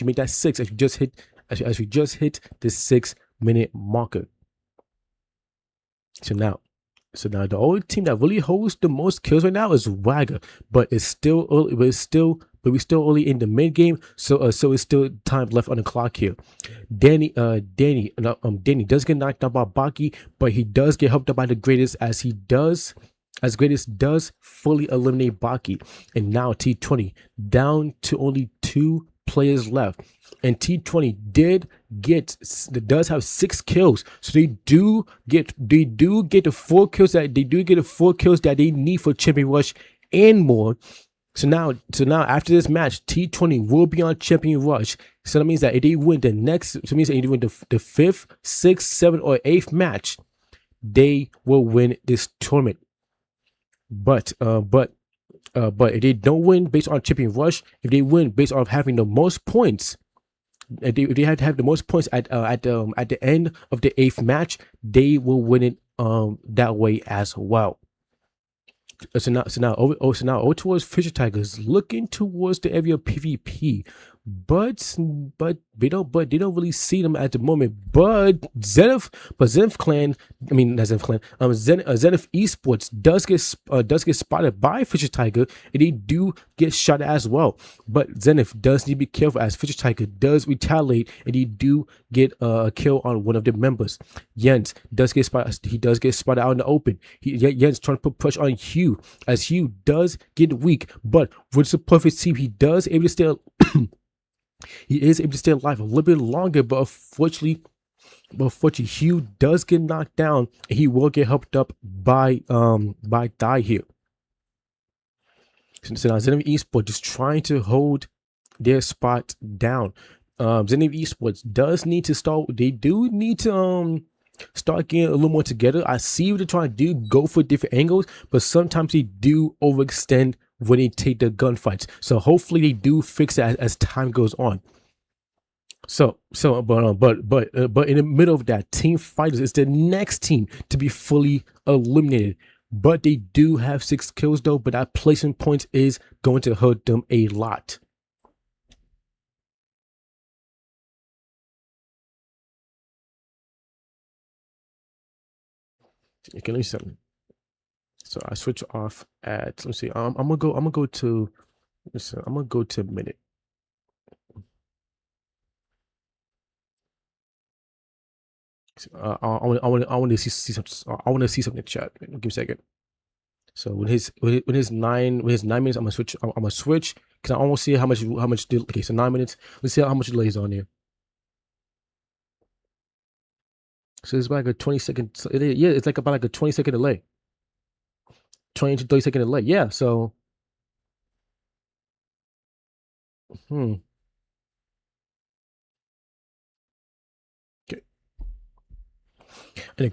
made that 6 as we just hit the 6-minute marker. So now the only team that really holds the most kills right now is Wagger, but it's still early. We're still only in the mid game, so it's still time left on the clock here. Danny does get knocked out by Baki, but he does get helped out by the Greatest as Greatest does fully eliminate Baki, and now T20 down to only 2 players left. And T20 does have 6 kills, so they do get the 4 kills that they need for Champion Rush and more. So now after this match, T20 will be on Champion Rush. So that means that if they win the 5th, 6th, 7th, or 8th match, they will win this tournament. But if they don't win based on Champion Rush, if they win based on having the most points, if they had to have the most points at the end of the 8th match, they will win it that way as well. So now over towards Fisher Tigers, looking towards the area of PvP. but they don't really see them at the moment. Zenith Clan, I mean not Zenith Clan, Zenith Esports does get spotted by Fisher Tiger, and they do get shot as well. But Zenith does need to be careful, as Fisher Tiger does retaliate, and he do get a kill on one of the members. Jens does get spotted. He does get spotted out in the open. Jens trying to put pressure on Hugh, as Hugh does get weak, but with the perfect team, he does able to stay. He is able to stay alive a little bit longer, but unfortunately, Hugh does get knocked down, and he will get helped up by Die here. So now Zenith Esports just trying to hold their spot down. Zenith Esports does need to start. They do need to start getting a little more together. I see what they're trying to do, go for different angles, but sometimes they do overextend when they take the gunfights. So hopefully they do fix it as time goes on. But in the middle of that, Team Fighters is the next team to be fully eliminated. But they do have 6 kills though, but that placement point is going to hurt them a lot. Okay, let me see something. So I switch off at, let me see. I'm gonna go to, listen, I'm gonna go to a minute. I want to see something. I want to see something in the chat. Give me a second. So when his 9 minutes, I'm gonna switch because I almost see how much okay, so 9 minutes. Let's see how much delay is on there. So it's like a 20-second. Yeah, it's like about like a 20-second delay. 20 to 30-second delay. Yeah. So. Okay.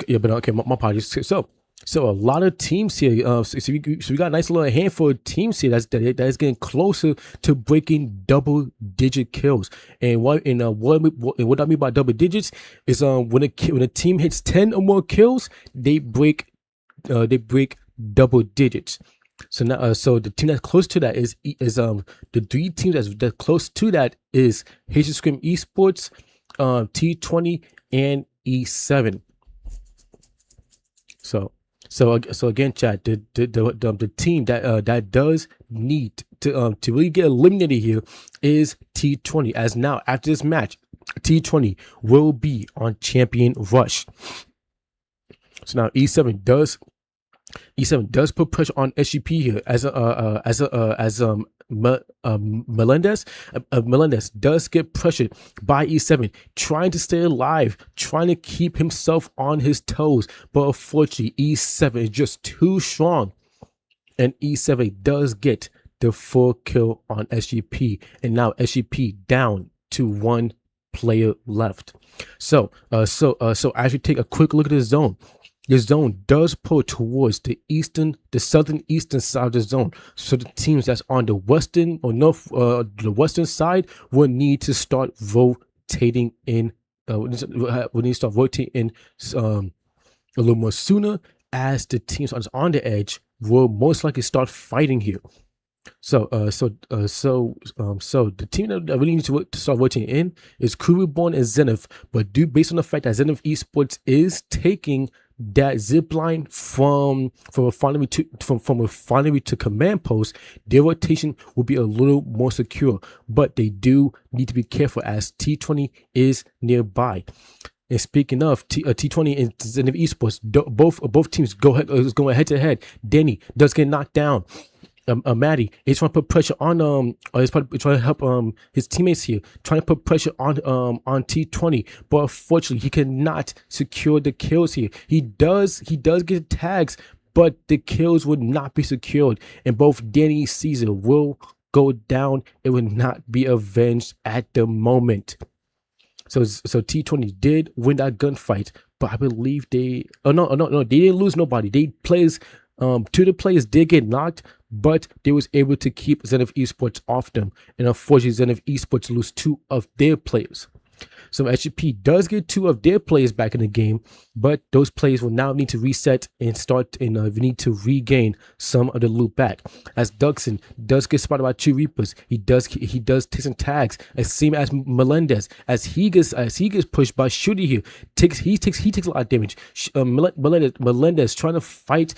Yeah, but okay, my apologies. So a lot of teams here. So we got a nice little handful of teams here that is getting closer to breaking double-digit kills. And what I mean by double digits is when a team hits 10 or more kills, they break double digits. So now, so the team that's close to that is the 3 teams that's close to that is Haitian Scream Esports, T20, and E7. So again, chat, the team that does need to really get eliminated here is T20. As now after this match, T20 will be on Champion Rush. So now E7 does put pressure on SGP here as Melendez. Melendez does get pressured by E7, trying to stay alive, trying to keep himself on his toes, but unfortunately E7 is just too strong, and E7 does get the full kill on SGP, and now SGP down to 1 player left. So as we take a quick look at the zone. The zone does pull towards the southern eastern side of the zone. So the teams that's on the western or the western side will need to start rotating in. We need to start rotating in a little more sooner, as the teams on the edge will most likely start fighting here. So the team that really needs to start rotating in is Caliberonic and Zenith, but based on the fact that Zenith Esports is taking that zip line from a refinery to command post, their rotation will be a little more secure, but they do need to be careful as T20 is nearby. And speaking of T20 and Zenith Esports, both teams going head to head. Danny does get knocked down. Maddie is trying to put pressure on he's trying to help his teammates here, trying to put pressure on T20, but unfortunately he cannot secure the kills here. He does get tags, but the kills would not be secured, and both Danny and Caesar will go down. It will not be avenged at the moment. So T20 did win that gunfight, but I believe they didn't lose nobody. Two of the players did get knocked, but they was able to keep Zenith Esports off them, and unfortunately Zenith Esports lose 2 of their players. So SGP does get 2 of their players back in the game, but those players will now need to reset and start, and we need to regain some of the loot back. As Dugson does get spotted by 2 Reapers, he does take some tags. As same as Melendez, as he gets pushed by Shooty here, he takes a lot of damage. Melendez trying to fight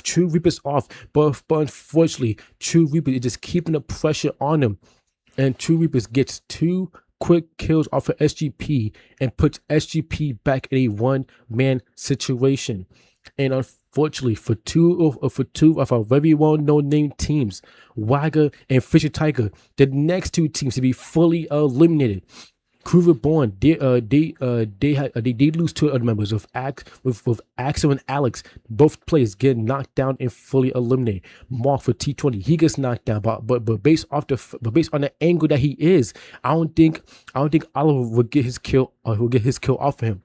True Reapers off, but unfortunately, True Reaper is just keeping the pressure on him, and True Reapers gets 2 quick kills off of SGP and puts SGP back in a one-man situation. And unfortunately, for two of our very well-known named teams, Wagger and Fisher Tiger, the next 2 teams to be fully eliminated. Crew Reborn, they lose 2 other members with Axel and Alex. Both players get knocked down and fully eliminated. Mark for T20, he gets knocked down, but based on the angle that he is, I don't think Oliver will get his kill off of him.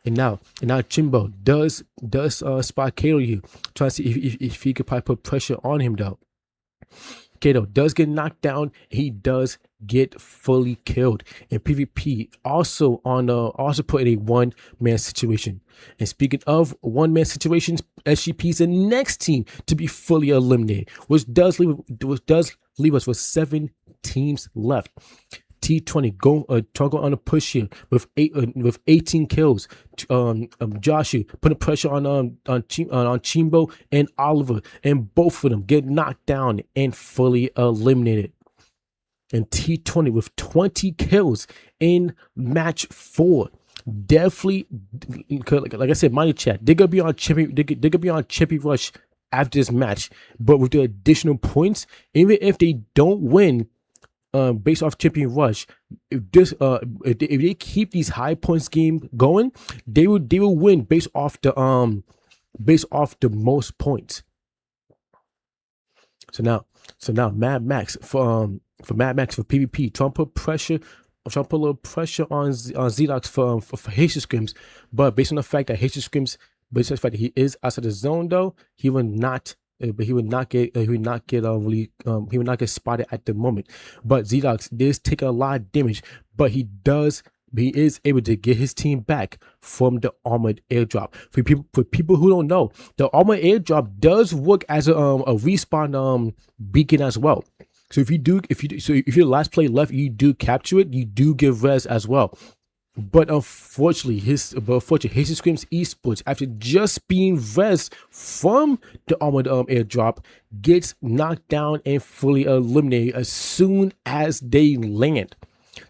And now Chimbo does spot Kato here, trying to see if he could probably put pressure on him though. Kato does get knocked down. He does get fully killed. And PvP also put in a one-man situation. And speaking of one-man situations, SGP is the next team to be fully eliminated, which does leave us with 7 teams left. T20 toggle on a push here with 18 kills. Joshua putting pressure on Chimbo and Oliver, and both of them get knocked down and fully eliminated. And T20 with 20 kills in match 4. Definitely, like I said, mind you, chat, they're gonna be on Champion Rush after this match, but with the additional points, even if they don't win based off Champion Rush, if they keep these high points game going, they will win based off the most points. So now Mad Max for PvP, trying to put a little pressure on Zedox for Haitian Scrims, but based on the fact that he is outside the zone though, he would not get spotted at the moment. But Zedox is taking a lot of damage, but he is able to get his team back from the armored airdrop. For people who don't know, the armored airdrop does work as a respawn beacon as well. So if your last play left, you do capture it, you do give res as well. But unfortunately, Haitian Scrims Esports, after just being res from the armored airdrop, gets knocked down and fully eliminated as soon as they land.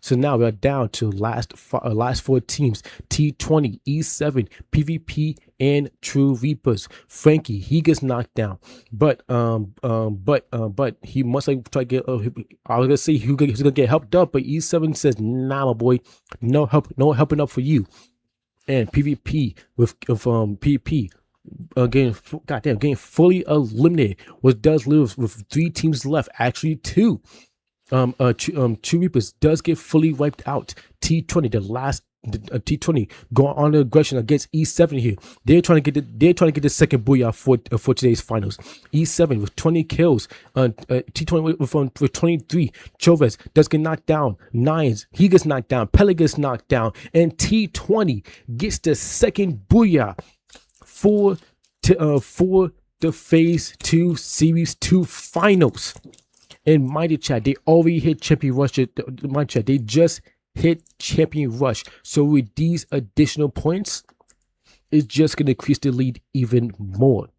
So now we're down to last 4 teams: T20, E7, PvP, and True Reapers. Frankie, he gets knocked down, but he must try to get. I was gonna say he's gonna get helped up, but E7 says, "Nah, my boy, no helping up for you." And PvP with PvP. Getting fully eliminated, which does leave with 3 teams left. Actually, 2. True Reapers does get fully wiped out. T20, T20 going on the aggression against E7 here. They're trying to get the second booyah for today's finals. E7 with 20 kills. T20 with 23. Chavez does get knocked down. Nines, he gets knocked down. Pele gets knocked down, and T20 gets the second booyah for the Phase 2 Series 2 finals. And Mighty Chat, they already hit Champion Rush. Mighty Chat, they just hit Champion Rush. So with these additional points, it's just going to increase the lead even more.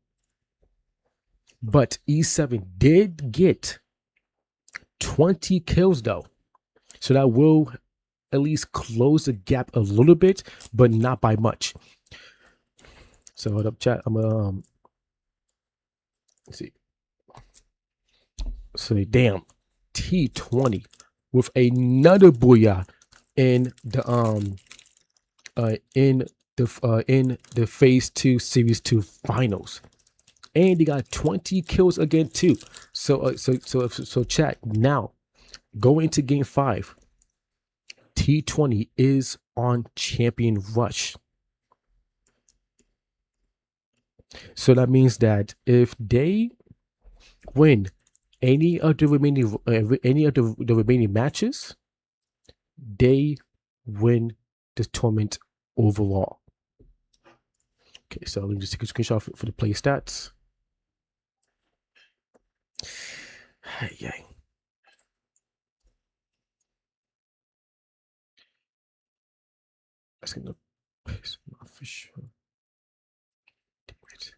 But E7 did get 20 kills though. So that will at least close the gap a little bit, but not by much. So hold up, chat. I'm gonna let's see. So damn, T20 with another booyah in the Phase 2 Series 2 finals, and they got 20 kills again too. So chat, now going into Game 5, T20 is on Champion Rush. So that means that if they win any of the remaining matches, they win the tournament overall. Okay, so let me just take a screenshot for the play stats. Yay. That's gonna piss me off for sure. Damn it.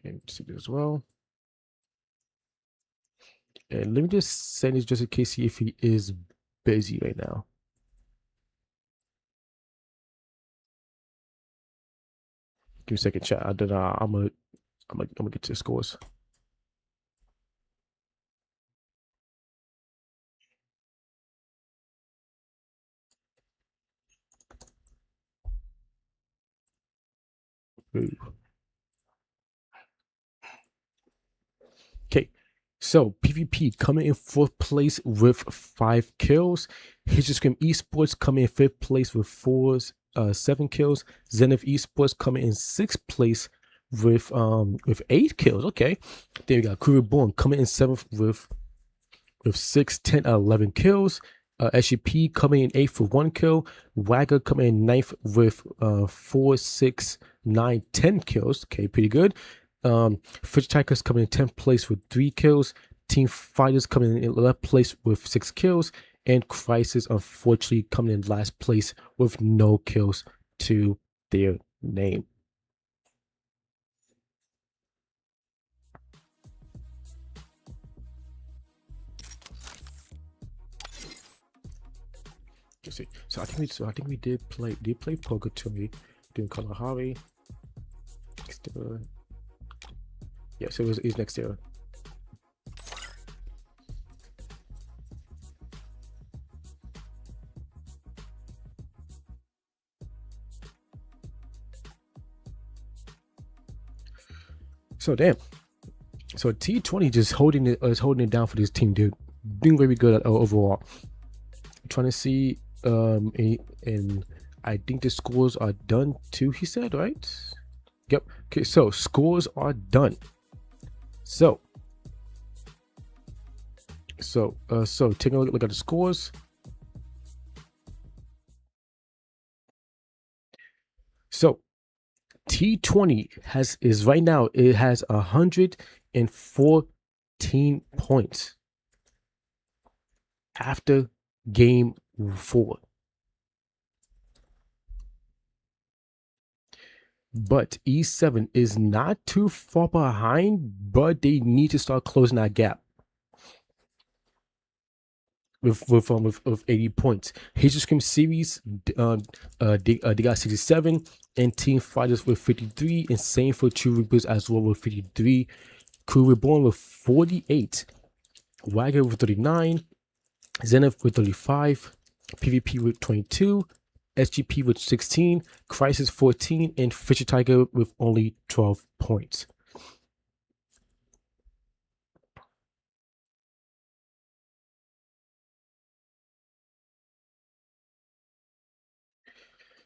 And see this as well. And let me just send this just in case, see if he is busy right now. Give me a second, chat. I'm gonna get to the scores. Ooh. Okay, so PvP coming in 4th place with 5 kills. Hit Scream Esports coming in 5th place with 7 kills. Zenith Esports coming in 6th place with 8 kills. Okay, then we got Caliberonic coming in 7th with 6, 10, 11 kills. SGP coming in 8th with 1 kill. Wagger coming in 9th with 4, 6, 9, 10 kills. Okay, pretty good. Fridge Tigers coming in 10th place with 3 kills. Team Fighters coming in 11th place with 6 kills. And Crisis, unfortunately, coming in last place with no kills to their name. Let's see. So I think we did play Purgatory doing Kalahari. Yeah, so it was next year. So damn. So T20 just holding it down for this team, dude. Doing very good overall. I'm trying to see and I think the scores are done too, he said, right? Yep. Okay, so scores are done. So taking a look at the scores. So T20 is right now, it has 114 points after game 4. But E7 is not too far behind, but they need to start closing that gap with 80 points. His Scream series, they got 67, and Team Fighters with 53, and same for True Reapers as well with 53. Crew Reborn with 48, Wagger with 39, Zenith with 35, PvP with 22, SGP with 16, Crisis 14, and Fisher Tiger with only 12 points.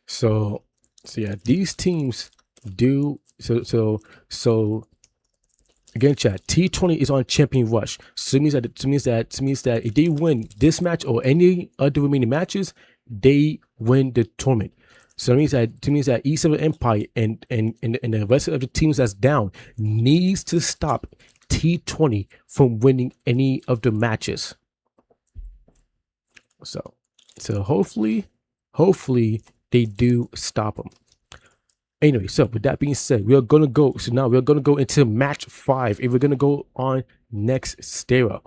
So yeah, these teams do so again, chat. T20 is on champion rush. So it means that if they win this match or any other remaining matches, they win the tournament. So it means that E7 Empire and the rest of the teams that's down needs to stop T20 from winning any of the matches. So hopefully they do stop them. Anyway, so with that being said, we're gonna go. So now we're gonna go into match 5, and we're gonna go on next Stera.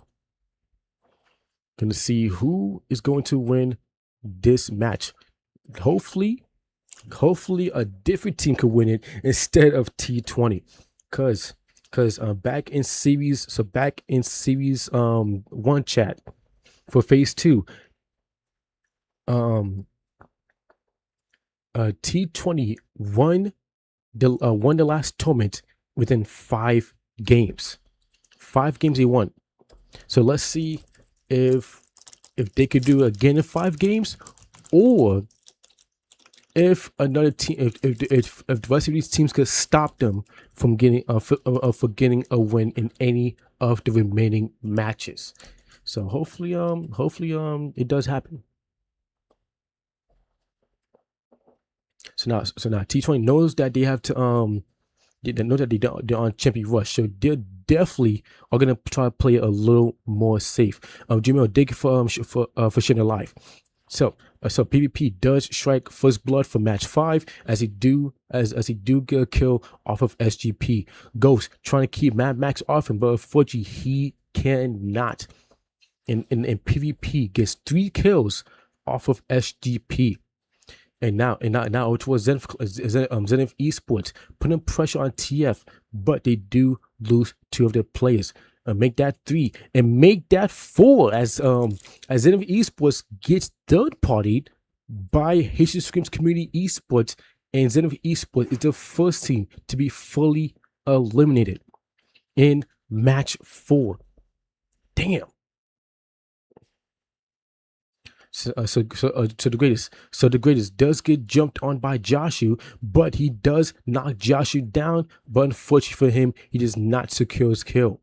Gonna see who is going to win this match. Hopefully a different team could win it instead of T20, cause back in series 1 chat for phase 2, T20 won the last tournament within 5 games. 5 games he won. So let's see if they could do it again in 5 games, or if another team, if the rest of these teams could stop them from getting for getting a win in any of the remaining matches. So hopefully it does happen. So now T20 knows that they have to they know that they're on champion rush, so they definitely are gonna try to play a little more safe. Jamil, thank you for sharing a live. So PvP does strike first blood for match 5 as he do get a kill off of SGP. Ghost trying to keep Mad Max off him, but unfortunately he cannot. In PvP gets 3 kills off of SGP. And now towards Zenith Esports, putting pressure on TF, but they do lose 2 of their players. Make that 3 and make that 4 as Zenith Esports gets third partied by Haitian Screams Community Esports, and Zenith Esports is the first team to be fully eliminated in match 4. Damn. So the greatest does get jumped on by Joshu, but he does knock Joshu down. But unfortunately for him, he does not secure his kill.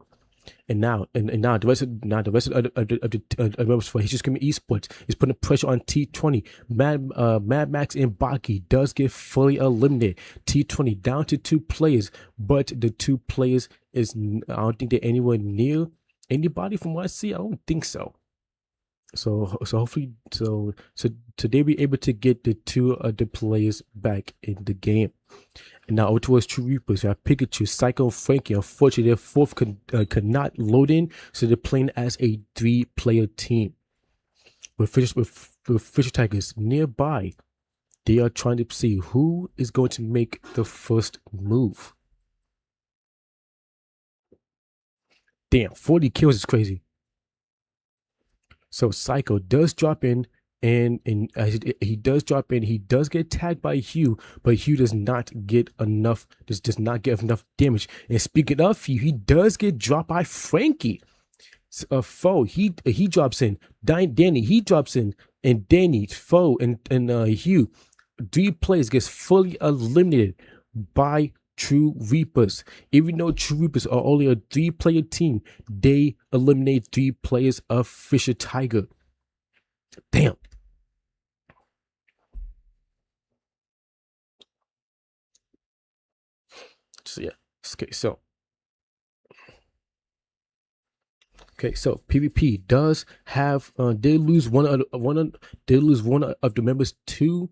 And now the rest of the members for Haitian Screaming Esports is putting pressure on T20. Mad Max and Baki does get fully eliminated. T20 down to 2 players, but the 2 players is, I don't think they're anywhere near anybody from what I see. I don't think so. So hopefully they be able to get the 2 other players back in the game. And now over towards True Reapers, we have Pikachu, Psycho, Frankie. Unfortunately, their 4th could not load in, so they're playing as a 3-player team. With Fisher Tigers nearby, they are trying to see who is going to make the first move. Damn, 40 kills is crazy. So Psycho does drop in, and as he does drop in, he does get tagged by Hugh, but Hugh does not get enough damage. And speaking of Hugh, he does get dropped by Frankie. Foe, he drops in. Danny, he drops in, and Danny, Foe, and Hugh, 3 players gets fully eliminated by True Reapers. Even though True Reapers are only a 3-player team, they eliminate 3 players of Fisher Tiger. Damn. So yeah. Okay, so PvP does have they lose one of the members to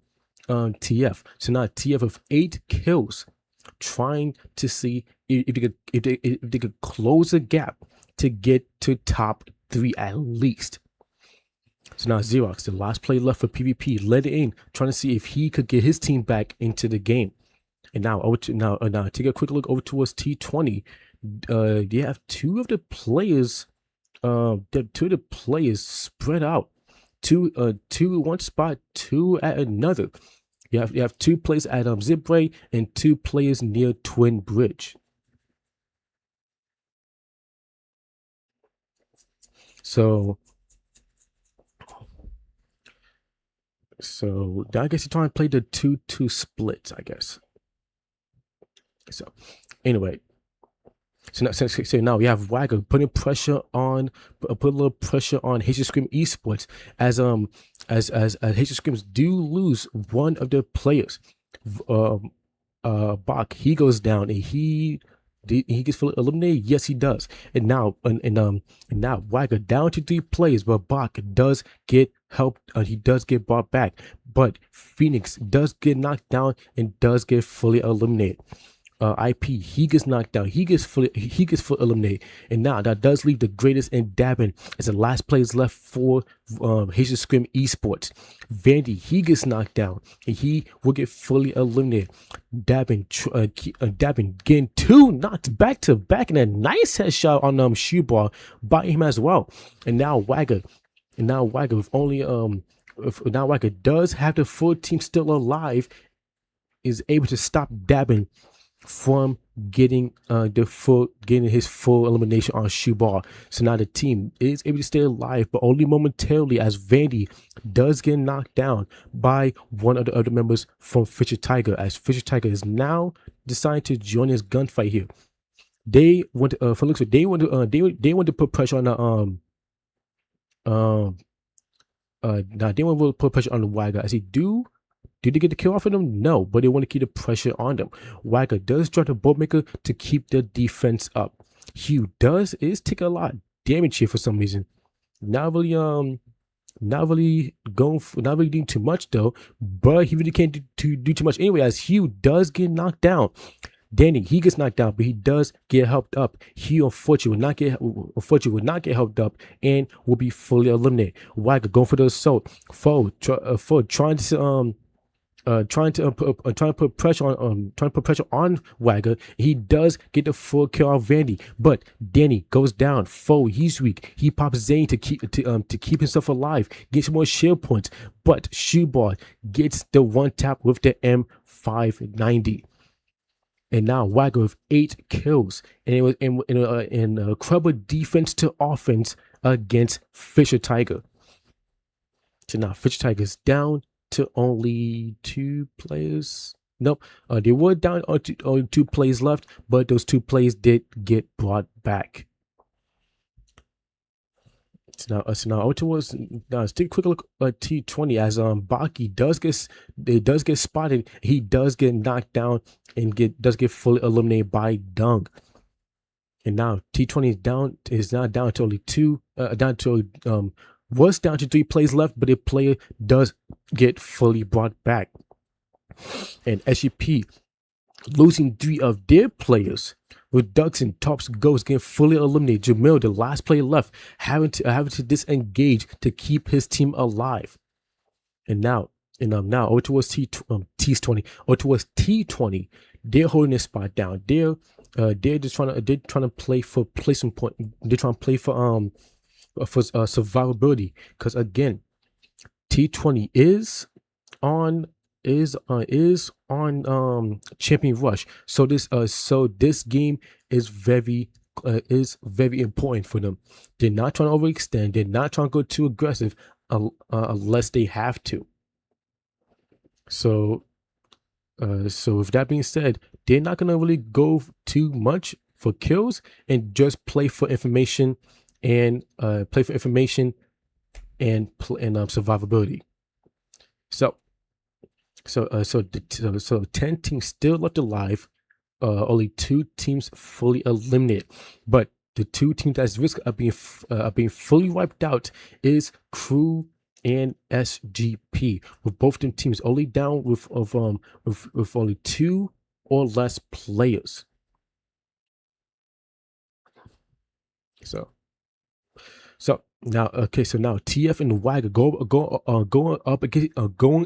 TF. So now TF with 8 kills, trying to see if they could close the gap to get to top 3 at least. So now Xerox, the last play left for PvP, led it in, trying to see if he could get his team back into the game. And now take a quick look over towards T20. They have 2 of the players. The players spread out. 2 one spot, 2 at another. You have 2 players at Zipray and 2 players near Twin Bridge. So I guess you're trying to play the 2-2 split, I guess. So anyway, so now we have Wagger putting pressure on, put a little pressure on Haitian Scream Esports as Haitian Screams do lose one of their players. Bach, he goes down and he gets fully eliminated. Yes, he does. And now Wagger down to 3 players, but Bach does get helped. He does get brought back, but Phoenix does get knocked down and does get fully eliminated. IP, he gets knocked down. He gets fully eliminated, and now that does leave the greatest and Dabin as the last players left for Haitian Scream Esports. Vandy, he gets knocked down, and he will get fully eliminated. Dabin getting 2 knocked back to back, and a nice headshot on Shoebar by him as well. And now Wagger with only now Wagger does have the full team still alive, is able to stop Dabin from getting his full elimination on shoe ball. So now the team is able to stay alive, but only momentarily, as Vandy does get knocked down by one of the other members from Fisher Tiger, as Fisher Tiger is now deciding to join his gunfight here. They want to, for looks, they want to, they want to put pressure on the now they want to put pressure on the Wagger. As he did they get the kill off of them? No, but they want to keep the pressure on them. Wagger does drop the Boatmaker to keep the defense up. Hugh is taking a lot of damage here for some reason. Not really doing too much though, but he really can't do too much anyway, as Hugh does get knocked down. Danny, he gets knocked down, but he does get helped up. He unfortunately would not get helped up and will be fully eliminated. Wagger going for the assault. Foe trying to put pressure on Wagger. He does get the full kill on Vandy, but Danny goes down. Foe, he's weak. He pops Zane to keep himself alive, gets more shield points, but Shoeball gets the one tap with the M590. And now Wagger with 8 kills, and it was in a incredible defense to offense against Fisher Tiger. So now Fisher Tiger is down to only 2 players. Nope, they were down on 2 plays left, but those 2 plays did get brought back. So now over towards let's take a quick look at T20, as Baki does get spotted. He does get knocked down and does get fully eliminated by Dung. And now T20 is now down to only 2 was down to 3 plays left, but a player does get fully brought back. And SGP losing 3 of their players, with Dugson, Tops, Ghost getting fully eliminated. Jamil, the last player left, having to disengage to keep his team alive. And now over towards T20, or towards T20, they're holding their spot down. They're just trying to play for placement point. They're trying to play for survivability, because again, T20 is on Champion Rush. So this game is very important for them. They're not trying to overextend. They're not trying to go too aggressive unless they have to. So with that being said, they're not gonna really go too much for kills and just play for information and survivability. So 10 teams still left alive. Only 2 teams fully eliminated, but the 2 teams that's at risk of being fully wiped out is Crew and SGP, with both of them teams only down with only 2 or less players. So now TF and Wagger going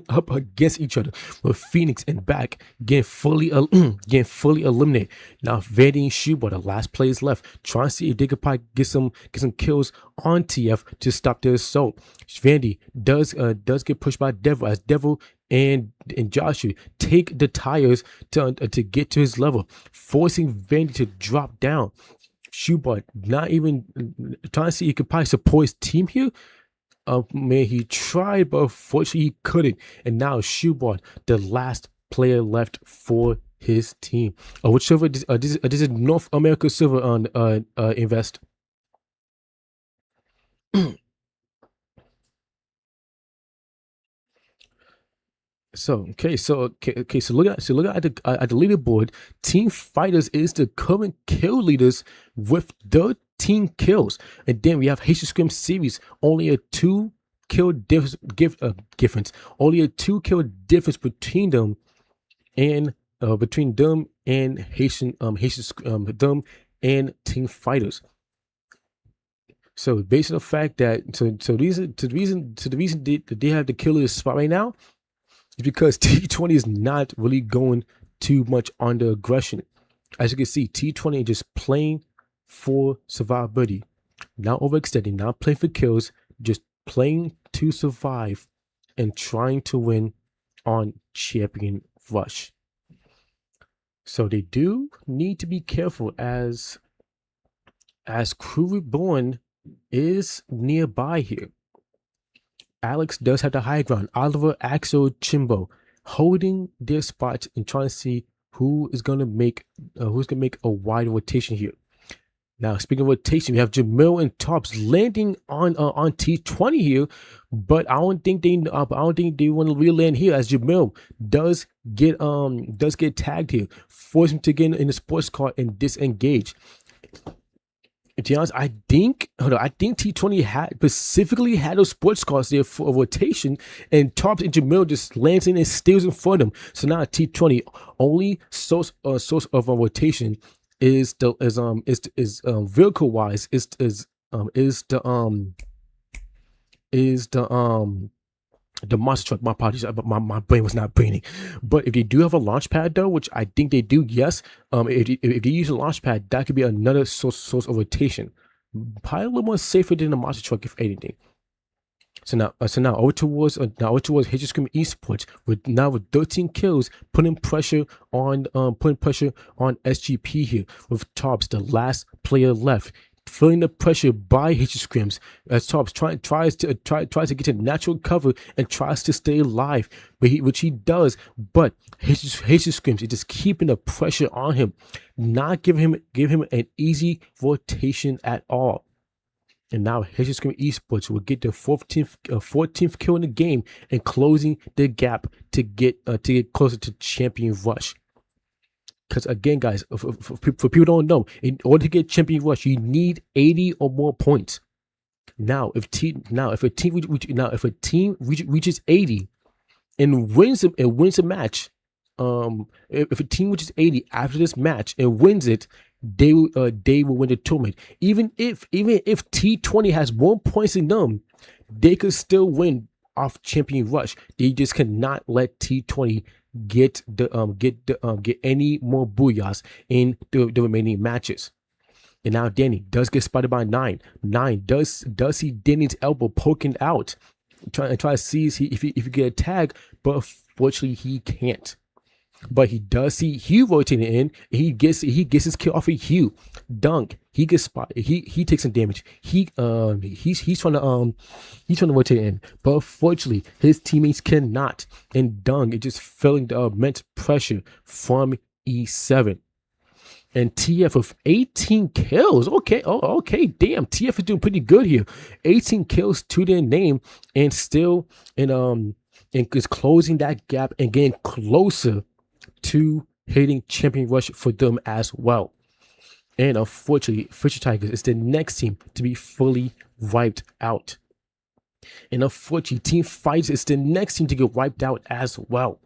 up against each other, with Phoenix and back getting fully eliminated. Now Vandy and Shuba, the last players left, trying to see if they could probably get some kills on TF to stop their assault. Vandy does get pushed by Devil, as Devil and Joshua take the tires to get to his level, forcing Vandy to drop down. Schubert not even trying to see he could probably support his team here. Man, he tried, but unfortunately he couldn't. And now Schubert, the last player left for his team. Which server? This is North America server on Invest. So look at the leaderboard. Team Fighters is the current kill leaders with 13 kills, and then we have Haitian Scrim Series, only a 2 kill difference. Only a 2 kill difference between them and Haitian them and Team Fighters. So based on the fact that the reason they have the kill leader spot right now, it's because T20 is not really going too much on the aggression. As you can see, T20 is just playing for survivability, not overextending, not playing for kills, just playing to survive and trying to win on Champion Rush. So they do need to be careful as Crew Reborn is nearby here. Alex does have the high ground. Oliver, Axel, Chimbo holding their spots and trying to see who's gonna make a wide rotation here. Now, speaking of rotation, we have Jamil and Tops landing on T20 here, but I don't think they want to re-land here, as Jamil does get tagged here, force him to get in the sports car and disengage. To be honest, I think T20 specifically had those sports cars there for a rotation, and Tops and Jamil just lands in and steals in front of them. So now T20 only source of a rotation is vehicle wise is the monster truck. My apologies, my brain was not braining. But if they do have a launch pad though, which I think they do, yes. If they use a launch pad, that could be another source of rotation. Probably a little more safer than the monster truck, if anything. So now over towards Hitchescream Esports with 13 kills, putting pressure on SGP here, with Tops the last player left, feeling the pressure by Hitchescreams as Tops tries to get to natural cover and tries to stay alive, which he does, but Hitchescreams is just keeping the pressure on him, not give him an easy rotation at all. And now Hitchescream Esports will get their 14th kill in the game and closing the gap to get closer to Champion Rush. Because again, guys, for people who don't know, in order to get Champion Rush, you need 80 or more points. Now, if a team reaches 80 and wins a match, if a team reaches 80 after this match and wins it, they will win the tournament. Even if T20 has more points than them, they could still win off Champion Rush. They just cannot let T20 get any more booyahs in the remaining matches. And now Danny does get spotted by 9. 9 does see Danny's elbow poking out, try to see if he get a tag, but unfortunately he can't. But he does see Hugh rotating in. He gets his kill off of Hugh. Dunk. He gets spotted. He takes some damage. He's trying to rotate in, but unfortunately his teammates cannot. And Dunk is just feeling the immense pressure from E7. And TF with 18 kills. Okay, damn. TF is doing pretty good here. 18 kills to their name, and still and is closing that gap and getting closer to hitting Champion Rush for them as well. And unfortunately, Fisher Tigers is the next team to be fully wiped out. And unfortunately, Team Fighters is the next team to get wiped out as well.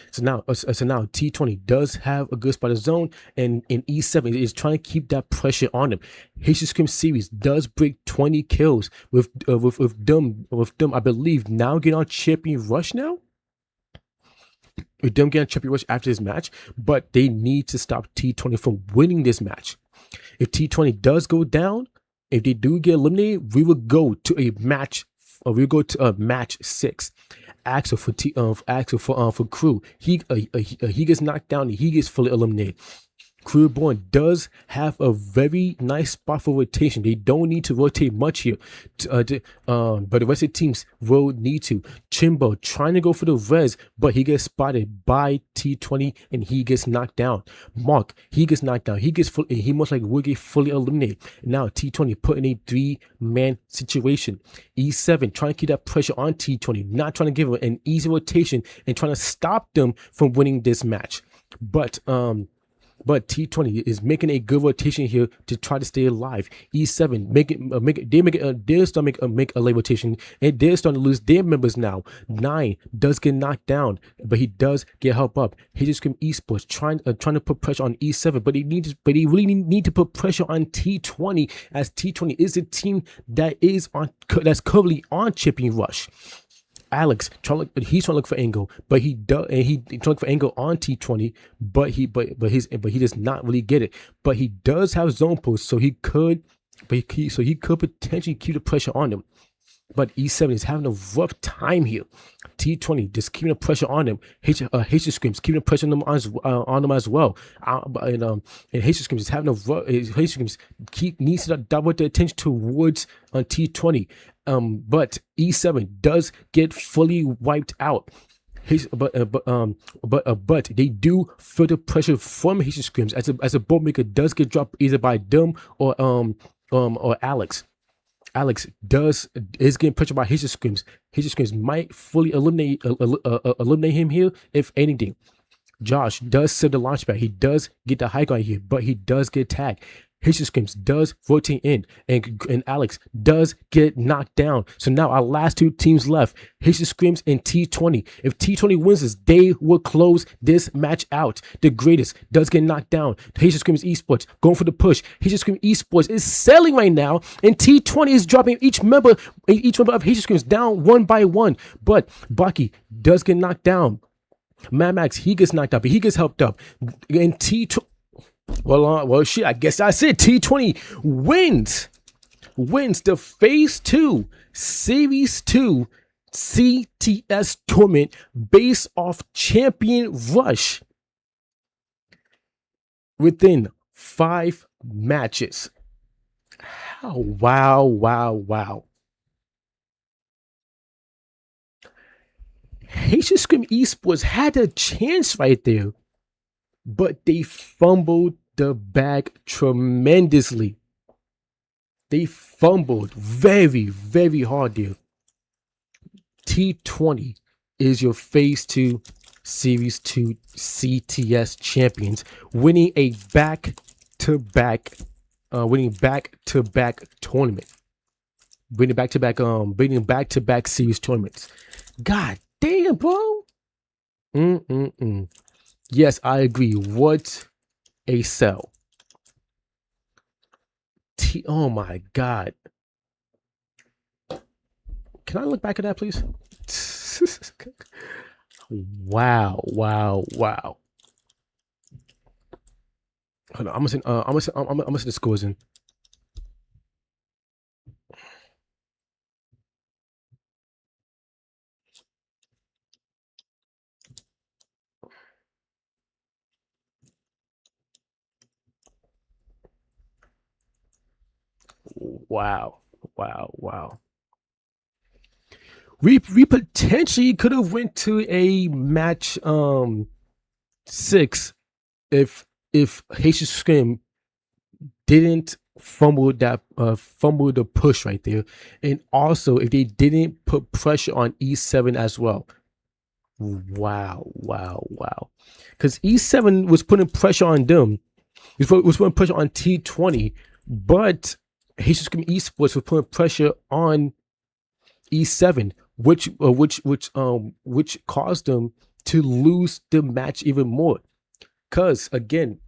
So now T20 does have a good spot of zone, and in E7 is trying to keep that pressure on them. Hitchescream series does break 20 kills with them, I believe, now getting on Champion Rush now. With them getting Champion Rush after this match, but they need to stop T20 from winning this match. If T20 does go down, if they do get eliminated, we will go to a match. We'll go to match 6. Axel for Crew. He gets knocked down. He gets fully eliminated. Crew Reborn does have a very nice spot for rotation. They don't need to rotate much here, but the rest of the teams will need to. Chimbo trying to go for the res, but he gets spotted by T20 and he gets knocked down. Mark, he gets knocked down. He most likely will get fully eliminated. Now T20 put in a 3-man situation. E7 trying to keep that pressure on T20, not trying to give him an easy rotation and trying to stop them from winning this match. But T20 is making a good rotation here to try to stay alive. E7 make a late rotation, and they're starting to lose their members now. 9 does get knocked down, but he does get help up. Hitchescream Esports trying to put pressure on E7, but he really need to put pressure on T20, as T20 is the team that's currently on Champion Rush. Alex he's trying to look for angle, but he trying to look for angle on T20, but he does not really get it. But he does have zone post, so he could potentially keep the pressure on him. but E7 is having a rough time here. T20 just keeping the pressure on them. Haitian Screams keeping the pressure on them as well. And Haitian Screams is having a rough. Haitian Screams needs to divert their attention towards on T20. But E7 does get fully wiped out. But they do feel the pressure from Haitian Screams as a boat maker does get dropped either by them or Alex. Alex is getting pressured by Haitian Screams. Haitian Screams might fully eliminate him here, if anything. Josh does save the launch pad. He does get the high ground here, but he does get tagged. Haitian Screams does rotate in, and Alex does get knocked down. So now our last two teams left, Haitian Screams and T20. If T20 wins this, they will close this match out. The greatest does get knocked down. Haitian Screams Esports going for the push. Haitian Screams Esports is selling right now, and T20 is dropping each member of Haitian Screams down one by one. But Baki does get knocked down. Mad Max, he gets knocked up, but he gets helped up. And T20. Well, shit, I guess that's it. T20 wins the Phase 2 Series 2 CTS tournament based off Champion Rush within 5 matches. Wow. Haitian Scream Esports had a chance right there, but they fumbled the bag tremendously. They fumbled very, very hard there. T20 is your Phase 2 Series 2 CTS champions, winning a back-to-back tournament. Winning back-to-back series tournaments. God damn, bro. Yes, I agree. What a sell. Oh my God. Can I look back at that, please? Wow. Hold on, I'm gonna send the scores in. Wow. We potentially could have went to a match 6 if Haitian Scream didn't fumble the push right there, and also if they didn't put pressure on E7 as well. Wow. Because E7 was putting pressure on them. It was putting pressure on T20, but Haitian Scream Esports was putting pressure on E7, which caused them to lose the match even more. Because again,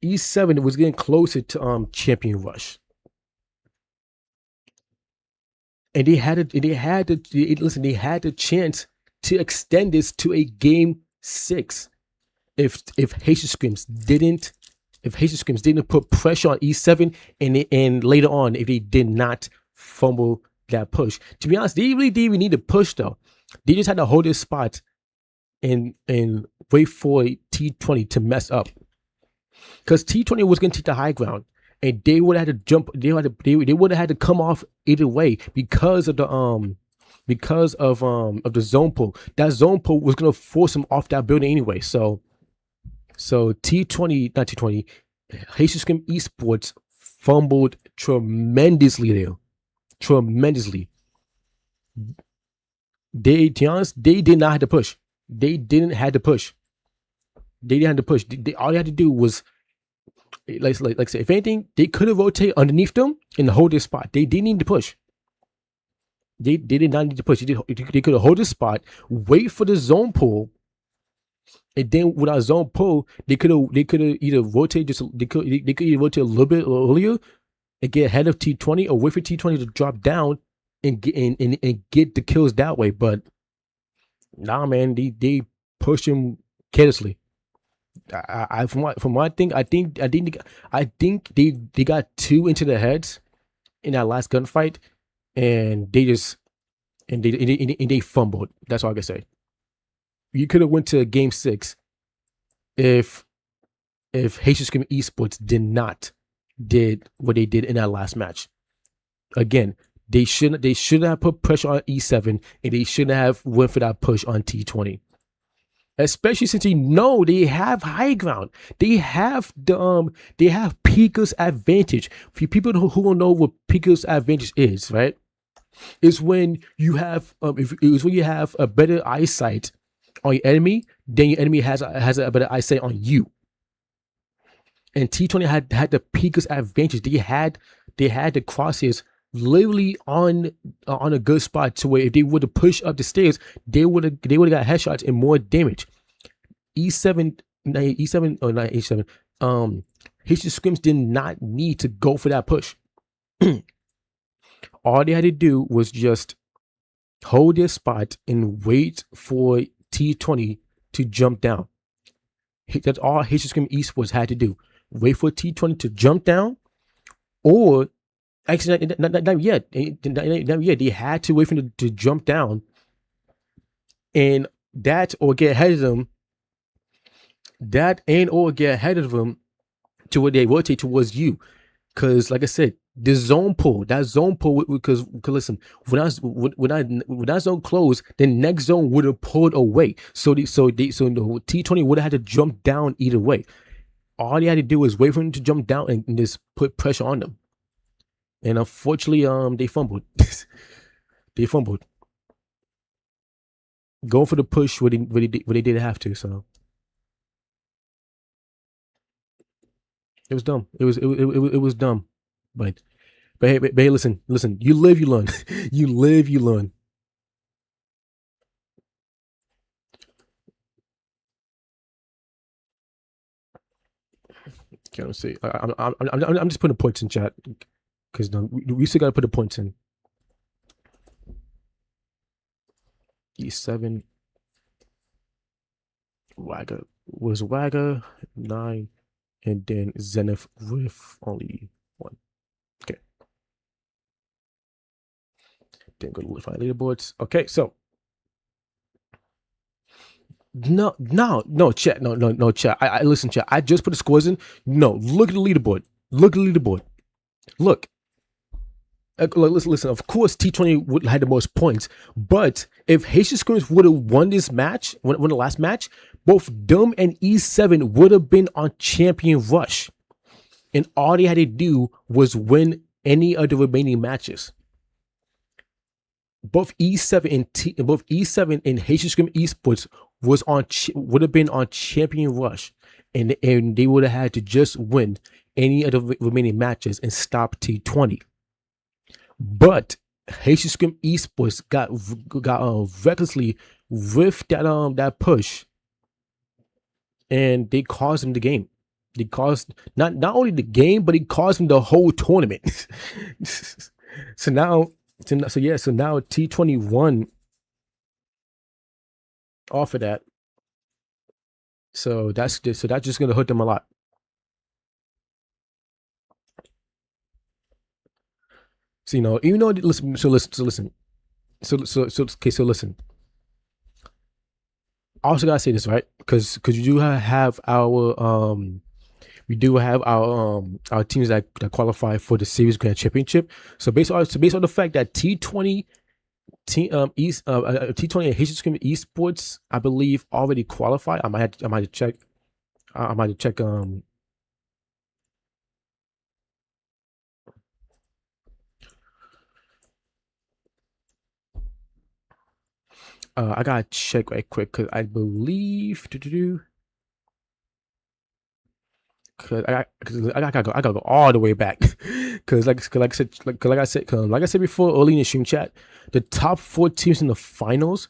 E7 was getting closer to Champion Rush, and they had the chance to extend this to a game 6 if Haitian Screams didn't put pressure on E7, and later on if they did not fumble that push. To be honest, they really didn't even need to push though. They just had to hold their spot and wait for T20 to mess up, because T20 was going to take the high ground, and they would have had to jump. They would have had to come off either way because of the zone pull. That zone pull was going to force them off that building anyway. So Haitian Scream Esports fumbled tremendously there. They, to be honest, they did not have to push. They didn't have to push. All they had to do was, like I said, if anything, they could have rotated underneath them and hold their spot. They didn't need to push. They did not need to push. They could have hold the spot, wait for the zone pull, and then without zone pull, they could have either rotate they could either rotate a little bit earlier and get ahead of T20, or wait for T20 to drop down and get the kills that way. But nah, man, they pushed him carelessly. From what I think they got 2 into the heads in that last gunfight, and they just and they fumbled. That's all I can say. You could have went to Game 6 if Haitian Scream Esports did what they did in that last match. Again, they should have put pressure on E7, and they shouldn't have went for that push on T20. Especially since they have high ground. They have they have Pika's advantage. For people who don't know what Pika's advantage is, right? Is when you have it's when you have a better eyesight on your enemy, then your enemy has a better eyesight on you. And T20 had the Pika's advantage. They had the crosshairs literally on a good spot to where if they would have pushed up the stairs, they would have got headshots and more damage. E7 or not E7. Haitian Scrims did not need to go for that push. All they had to do was just hold their spot and wait for T20 to jump down. That's all Haitian Scream Esports had to do. Wait for T20 to jump down, or actually, not yet. They had to wait for them to jump down, and that or get ahead of them. Or get ahead of them to where they rotate towards you. Because, like I said, the zone pull, because listen, when that zone closed, the next zone would have pulled away. So the T20 would have had to jump down either way. All they had to do was wait for them to jump down and just put pressure on them. And unfortunately, they fumbled. They fumbled. Going for the push where they didn't have to. So it was dumb. It was dumb. But hey, listen. You live, you learn. You live, you learn. Okay, let's see. I'm just putting points in chat because we still gotta put the points in. E7. Wagga 9, and then Zenith with only 1. Okay. Then go to find leaderboards. Okay, so no, chat, no, chat. I listen, chat. I just put the scores in. No, look at the leaderboard. Look. Listen. Of course, T20 would have had the most points, but if Haitian Scrims would have won this match, won the last match, both Dum and E7 would have been on Champion Rush, and all they had to do was win any of the remaining matches. Both E7 and Haitian Scream Esports would have been on Champion Rush, and they would have had to just win any of the remaining matches and stop T20. But Haitian Scream Esports got recklessly with that push, and they caused them the game. They caused not only the game, but it caused them the whole tournament. So now T21 off of that. So that's just gonna hurt them a lot. So even though listen. I also gotta say this, right? Because you do have our our teams that qualify for the Series Grand Championship. So based on the fact that T20 T20 and Haitian Scream Esports, I believe, already qualified. I might have to check. I might have to check. I gotta check right quick because I believe Cause I gotta go all the way back. Cause like I said before early in the stream chat, the top 4 teams in the finals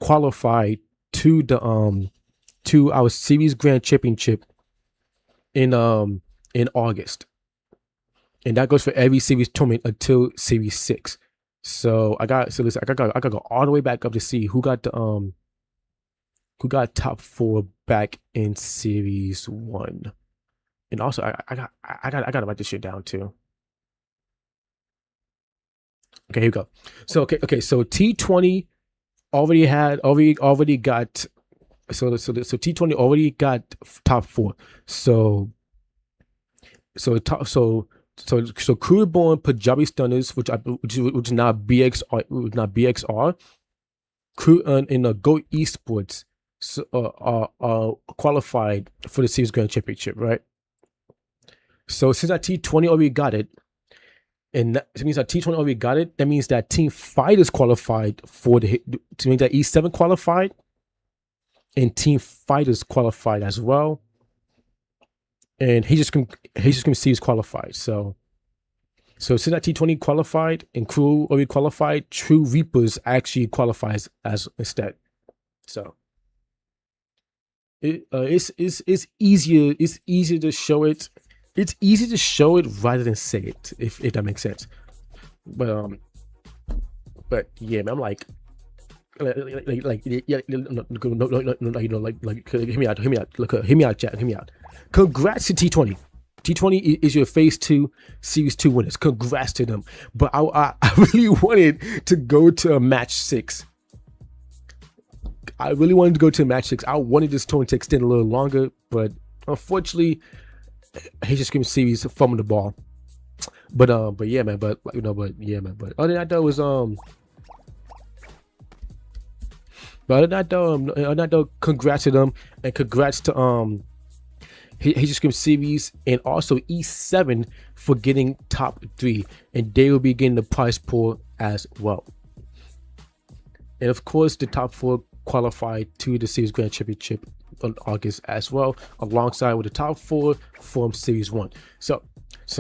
qualified to the to our Series Grand Championship in August, and that goes for every series tournament until Series 6. So I gotta go all the way back up to see who got top 4 back in Series 1. And also, I gotta write this shit down too. Okay, here we go. So so T20 already got so T20 already got top four. So so top so Korea born Punjabi Stunners, which is now BXR, crew in the Go Esports, so, are qualified for the Series Grand Championship, right? So since that T20 already got it, and that means that T20 already got it, that means that Team Fighters qualified for the. To mean that E7 qualified and Team Fighters qualified as well, and he just sees qualified. So since that T20 qualified and Crew already qualified, True Reapers actually qualifies as instead. So it's easier to show it. It's easy to show it rather than say it, if that makes sense. But yeah, man, I'm yeah, no, hear me out, look, hear me out, chat, hear me out. Congrats to T20. T20 is your phase 2 series 2 winners. Congrats to them. But I really wanted to go to a match 6. I really wanted to go to match 6. I wanted this tournament to extend a little longer, but unfortunately, Haitian Scream series fumbled the ball. But yeah, man. But yeah, man. But other than that, though, was But other than that, though, congrats to them, and congrats to Haitian Scream series and also E7 for getting top 3, and they will be getting the prize pool as well. And of course, the top 4 qualified to the Series Grand Championship on August as well, alongside with the top 4 from Series 1. So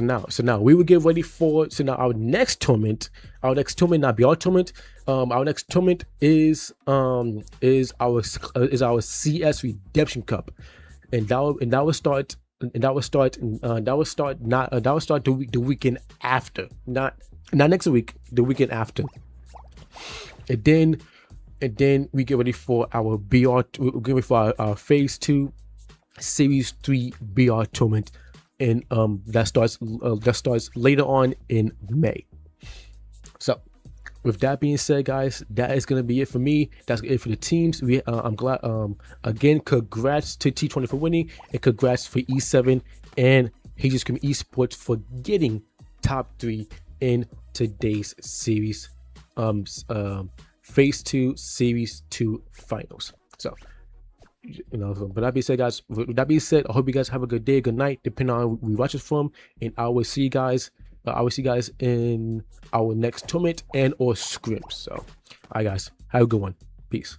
now we will get ready for our next tournament. Our next tournament, not be our tournament. Our next tournament is our CS Redemption Cup, and that will start the weekend after, not next week, the weekend after. And then we get ready for our BR. We get ready for our phase 2 series 3 BR tournament, and that starts later on in May. So with that being said, guys, that is gonna be it for me. That's it for the teams. I'm glad. Again, congrats to T20 for winning, and congrats for E7 and Haitian Scream Esports for getting top 3 in today's series. Phase 2 series 2 finals. So but that being said, guys, I hope you guys have a good day, good night, depending on where you watch it from, and I will see you guys in our next tournament and or scripts. So all right, guys, have a good one. Peace.